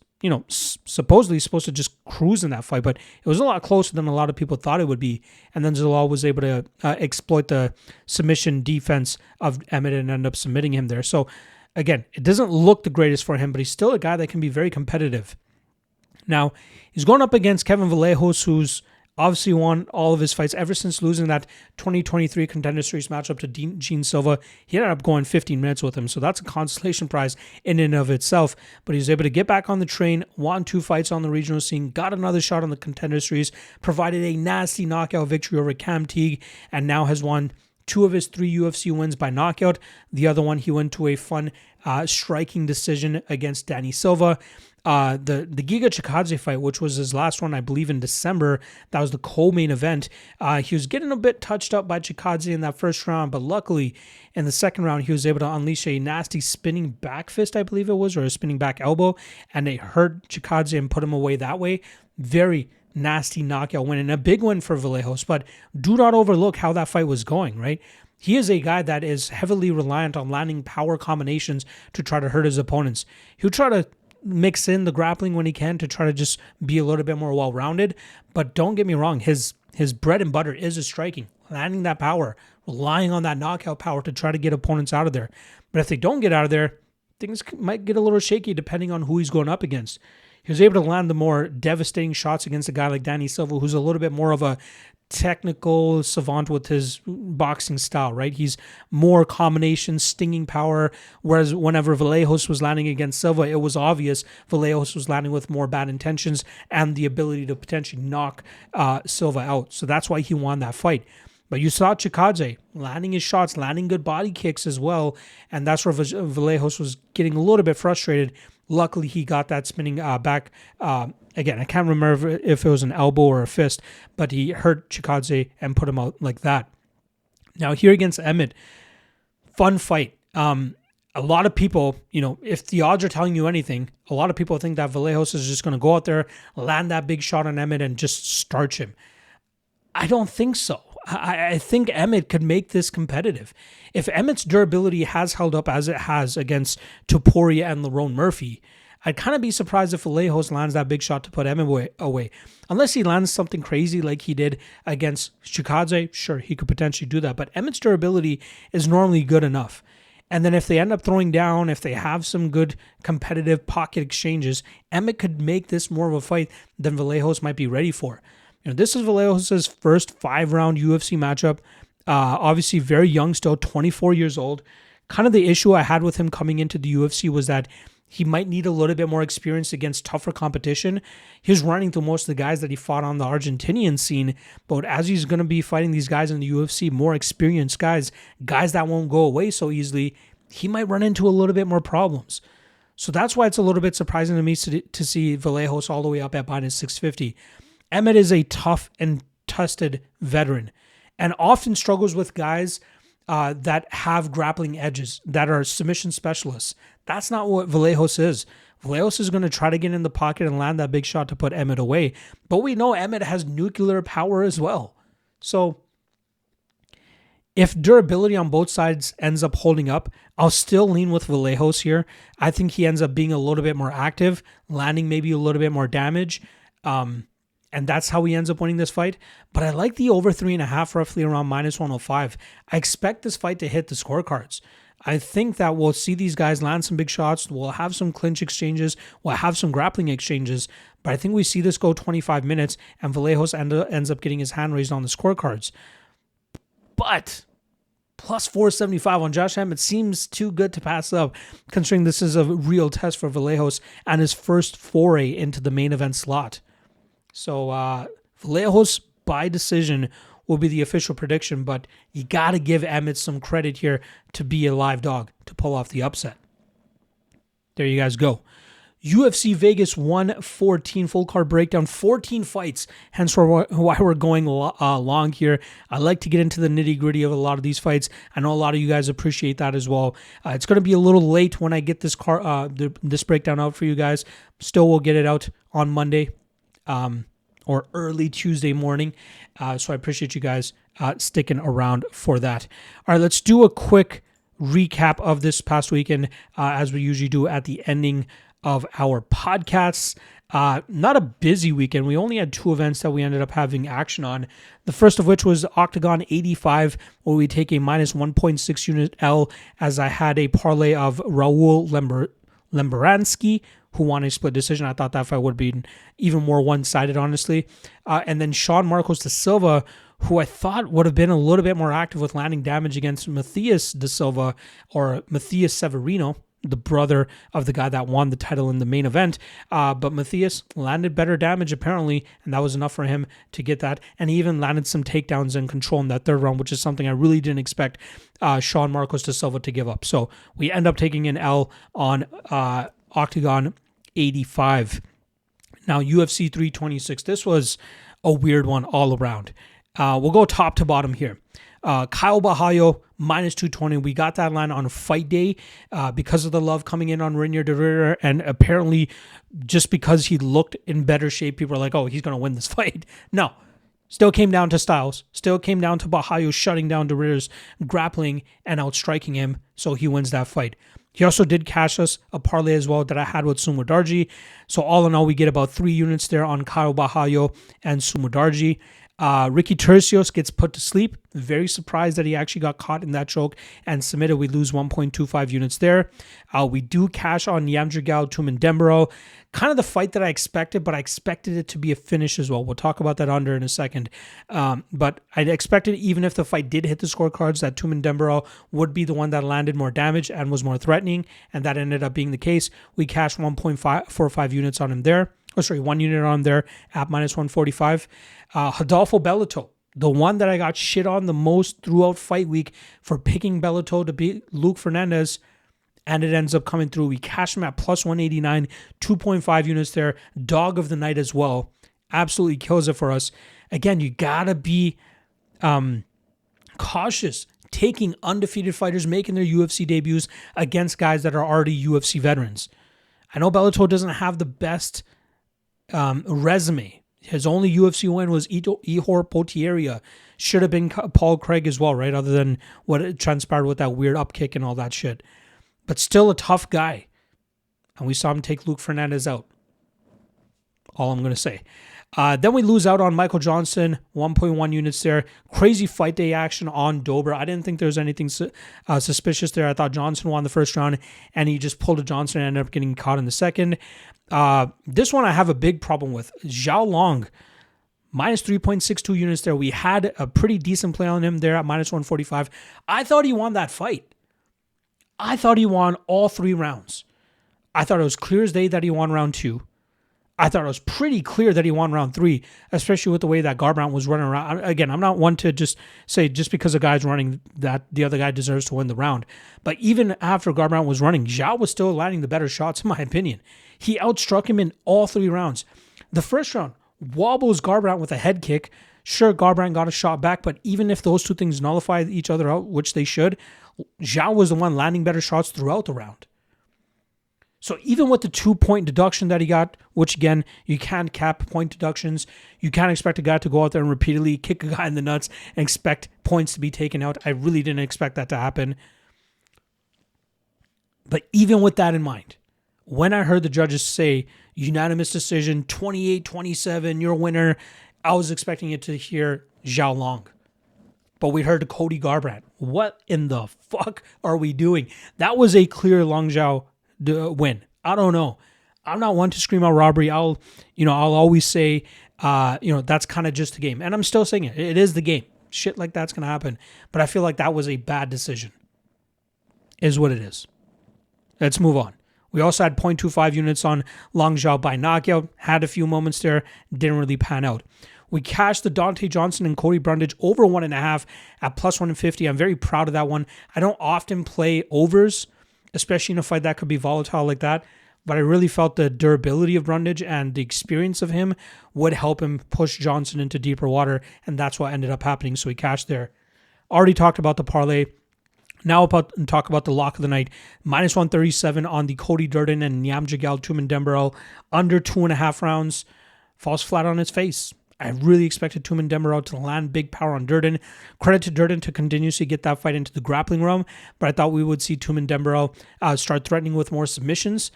S1: supposedly supposed to just cruise in that fight, but it was a lot closer than a lot of people thought it would be. And then Zalal was able to exploit the submission defense of Emmett and end up submitting him there. So again, it doesn't look the greatest for him, but he's still a guy that can be very competitive. Now, he's going up against Kevin Vallejos, who's obviously won all of his fights ever since losing that 2023 Contender Series matchup to Gene Silva. He ended up going 15 minutes with him, so that's a consolation prize in and of itself. But he was able to get back on the train, won 2 fights on the regional scene, got another shot on the Contender Series, provided a nasty knockout victory over Cam Teague, and now has won 2 of his 3 UFC wins by knockout. The other one, he went to a fun striking decision against Danny Silva. The Giga Chikadze fight, which was his last one, I believe in December, that was the co-main event. He was getting a bit touched up by Chikadze in that first round, but luckily in the second round, he was able to unleash a nasty spinning back fist, I believe it was, or a spinning back elbow, and it hurt Chikadze and put him away that way. Very nasty knockout win, and a big win for Vallejos, but do not overlook how that fight was going, right? He is a guy that is heavily reliant on landing power combinations to try to hurt his opponents. He'll try to mix in the grappling when he can to try to just be a little bit more well-rounded. But don't get me wrong, his bread and butter is his striking, landing that power, relying on that knockout power to try to get opponents out of there. But if they don't get out of there, things might get a little shaky depending on who he's going up against. He was able to land the more devastating shots against a guy like Danny Silva, who's a little bit more of a technical savant with his boxing style, right? He's more combination, stinging power, whereas whenever Vallejos was landing against Silva, it was obvious Vallejos was landing with more bad intentions and the ability to potentially knock Silva out. So that's why he won that fight. But you saw Chikadze landing his shots, landing good body kicks as well, and that's where Vallejos was getting a little bit frustrated. Luckily, he got that spinning back. Again, I can't remember if it was an elbow or a fist, but he hurt Chikadze and put him out like that. Now, here against Emmett, fun fight. A lot of people, if the odds are telling you anything, a lot of people think that Vallejos is just going to go out there, land that big shot on Emmett, and just starch him. I don't think so. I think Emmett could make this competitive. If Emmett's durability has held up as it has against Topuria and Lerone Murphy, I'd kind of be surprised if Vallejos lands that big shot to put Emmett away. Unless he lands something crazy like he did against Chikadze, sure, he could potentially do that. But Emmett's durability is normally good enough. And then if they end up throwing down, if they have some good competitive pocket exchanges, Emmett could make this more of a fight than Vallejos might be ready for. This is Vallejos' first 5-round UFC matchup. Obviously very young still, 24 years old. Kind of the issue I had with him coming into the UFC was that he might need a little bit more experience against tougher competition. He was running through most of the guys that he fought on the Argentinian scene, but as he's going to be fighting these guys in the UFC, more experienced guys that won't go away so easily, he might run into a little bit more problems. So that's why it's a little bit surprising to me to see Vallejos all the way up at minus 650. Emmett is a tough and tested veteran and often struggles with guys that have grappling edges, that are submission specialists. That's not what Vallejos is. Vallejos is going to try to get in the pocket and land that big shot to put Emmett away. But we know Emmett has nuclear power as well. So if durability on both sides ends up holding up, I'll still lean with Vallejos here. I think he ends up being a little bit more active, landing maybe a little bit more damage. And that's how he ends up winning this fight. But I like the over 3.5, roughly around minus 105. I expect this fight to hit the scorecards. I think that we'll see these guys land some big shots. We'll have some clinch exchanges. We'll have some grappling exchanges. But I think we see this go 25 minutes and Vallejos ends up getting his hand raised on the scorecards. But plus 475 on Josh Emmett seems too good to pass up, considering this is a real test for Vallejos and his first foray into the main event slot. So Vallejos by decision will be the official prediction, but you got to give Emmett some credit here to be a live dog to pull off the upset. There you guys go. UFC Vegas 114 full card breakdown, 14 fights, hence why we're going long here. I like to get into the nitty gritty of a lot of these fights. I know a lot of you guys appreciate that as well. It's going to be a little late when I get this this breakdown out for you guys. Still, we'll get it out on Monday or early Tuesday morning. So I appreciate you guys sticking around for that. All right, let's do a quick recap of this past weekend as we usually do at the ending of our podcasts. Not a busy weekend. We only had 2 events that we ended up having action on. The first of which was Octagon 85, where we take a minus 1.6 unit L, as I had a parlay of Raul Lembransky, who won a split decision. I thought that fight would be even more one-sided, honestly. And then Sean Marcos de Silva, who I thought would have been a little bit more active with landing damage against Matthias de Silva, or Matthias Severino, the brother of the guy that won the title in the main event. But Matthias landed better damage, apparently, and that was enough for him to get that. And he even landed some takedowns and control in that third round, which is something I really didn't expect Sean Marcos de Silva to give up. So we end up taking an L on Octagon 85. Now, UFC 326. This was a weird one all around. We'll go top to bottom here. Kyle Bahayo, minus 220. We got that line on fight day because of the love coming in on Reinier de Ridder, and apparently just because he looked in better shape, people are like, oh, he's going to win this fight. No. Still came down to styles. Still came down to Bahayo shutting down de Ridder's grappling and outstriking him, so he wins that fight. He also did cash us a parlay as well that I had with Sumudarji. So all in all, we get about 3 units there on Kyle Bahayo and Sumudarji. Ricky Tercios gets put to sleep. Very surprised that he actually got caught in that choke and submitted. We lose 1.25 units there. We do cash on Yamdragal Tumendembro. Kind of the fight that I expected, but I expected it to be a finish as well. We'll talk about that under in a second. But I expected, even if the fight did hit the scorecards, that Tumendembro would be the one that landed more damage and was more threatening, and that ended up being the case. We cashed 1.45 units on him there. 1 unit on there at minus 145. Rodolfo Bellato, the one that I got shit on the most throughout fight week for picking Bellato to beat Luke Fernandez, and it ends up coming through. We cashed him at plus 189, 2.5 units there. Dog of the night as well. Absolutely kills it for us. Again, you gotta be cautious taking undefeated fighters making their UFC debuts against guys that are already UFC veterans. I know Bellato doesn't have the best resume. His only UFC win was Ihor Potieria. Should have been Paul Craig as well, right? Other than what transpired with that weird upkick and all that shit. But still a tough guy. And we saw him take Luke Fernandez out. All I'm going to say. Then we lose out on Michael Johnson, 1.1 units there. Crazy fight day action on Dober. I didn't think there was anything suspicious there. I thought Johnson won the first round, and he just pulled a Johnson and ended up getting caught in the second. This one I have a big problem with. Zhao Long, minus 3.62 units there. We had a pretty decent play on him there at minus 145. I thought he won that fight. I thought he won all 3 rounds. I thought it was clear as day that he won round 2. I thought it was pretty clear that he won round 3, especially with the way that Garbrandt was running around. Again, I'm not one to just say just because a guy's running that the other guy deserves to win the round. But even after Garbrandt was running, Zhao was still landing the better shots, in my opinion. He outstruck him in all 3 rounds. The first round, wobbles Garbrandt with a head kick. Sure, Garbrandt got a shot back, but even if those 2 things nullify each other out, which they should, Zhao was the one landing better shots throughout the round. So even with the 2-point deduction that he got, which again, you can't cap point deductions. You can't expect a guy to go out there and repeatedly kick a guy in the nuts and expect points to be taken out. I really didn't expect that to happen. But even with that in mind, when I heard the judges say unanimous decision, 28-27, your winner, I was expecting it to hear Zhao Long. But we heard Cody Garbrandt. What in the fuck are we doing? That was a clear Long Zhao win. I don't know. I'm not one to scream out robbery. I'll always say, that's kind of just the game. And I'm still saying it. It is the game. Shit like that's going to happen. But I feel like that was a bad decision. Is what it is. Let's move on. We also had 0.25 units on Long Zhao by knockout. Had a few moments there. Didn't really pan out. We cashed the Dante Johnson and Cody Brundage over 1.5 at plus 150. I'm very proud of that one. I don't often play overs, especially in a fight that could be volatile like that. But I really felt the durability of Brundage and the experience of him would help him push Johnson into deeper water. And that's what ended up happening. So we cashed there. Already talked about the parlay. Now talk about the lock of the night. Minus 137 on the Cody Durden and Nyamjagal Tumen under 2.5 rounds. Falls flat on its face. I really expected Tumen Demirel to land big power on Durden. Credit to Durden to continuously get that fight into the grappling realm, but I thought we would see Tumen Demirel start threatening with more submissions,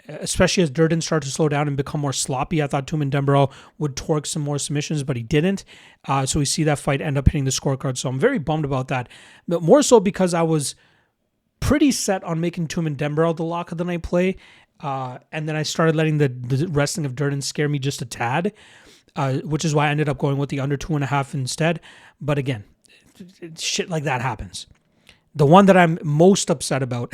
S1: especially as Durden started to slow down and become more sloppy. I thought Tumen Demirel would torque some more submissions, but he didn't. So we see that fight end up hitting the scorecard. So I'm very bummed about that, but more so because I was pretty set on making Tumen Demirel the lock of the night play. And then I started letting the wrestling of Durden scare me just a tad, which is why I ended up going with the under 2.5 instead. But again, shit like that happens. The one that I'm most upset about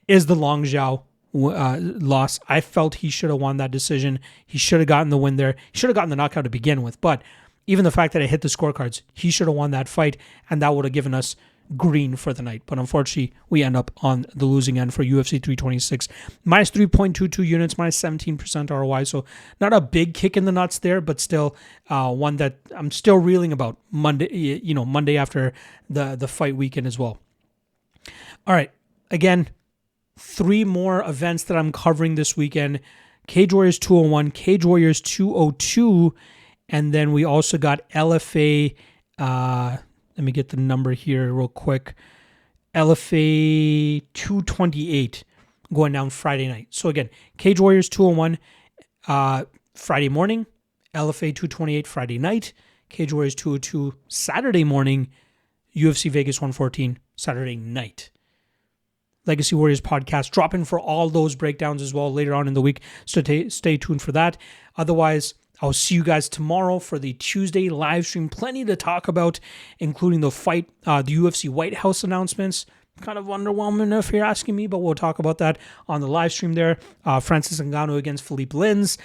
S1: is the Long Zhao loss. I felt he should have won that decision. He should have gotten the win there. He should have gotten the knockout to begin with. But even the fact that it hit the scorecards, he should have won that fight, and that would have given us green for the night. But unfortunately, we end up on the losing end for UFC 326. Minus 3.22 units, minus 17% ROI. So not a big kick in the nuts there, but still one that I'm still reeling about Monday after the fight weekend as well. All right. Again, 3 more events that I'm covering this weekend. Cage Warriors 201, Cage Warriors 202, and then we also got LFA let me get the number here real quick. LFA 228 going down Friday night. So again, Cage Warriors 201 Friday morning, LFA 228 Friday night, Cage Warriors 202 Saturday morning, UFC Vegas 114 Saturday night. Legacy Warriors podcast dropping for all those breakdowns as well later on in the week. So stay tuned for that. Otherwise, I'll see you guys tomorrow for the Tuesday live stream. Plenty to talk about, including the fight, the UFC White House announcements. Kind of underwhelming if you're asking me, but we'll talk about that on the live stream there. Francis Ngannou against Philippe Lins.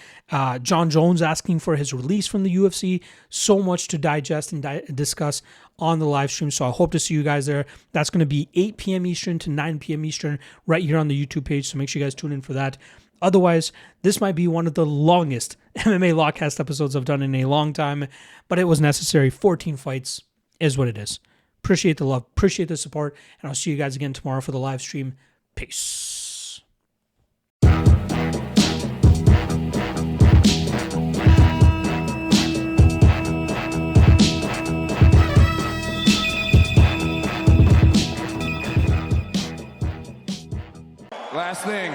S1: John Jones asking for his release from the UFC. So much to digest and discuss on the live stream. So I hope to see you guys there. That's going to be 8 p.m. Eastern to 9 p.m. Eastern right here on the YouTube page. So make sure you guys tune in for that. Otherwise, this might be one of the longest MMA Lockcast episodes I've done in a long time, but it was necessary. 14 fights is what it is. Appreciate the love, appreciate the support, and I'll see you guys again tomorrow for the live stream. Peace.
S2: Last thing.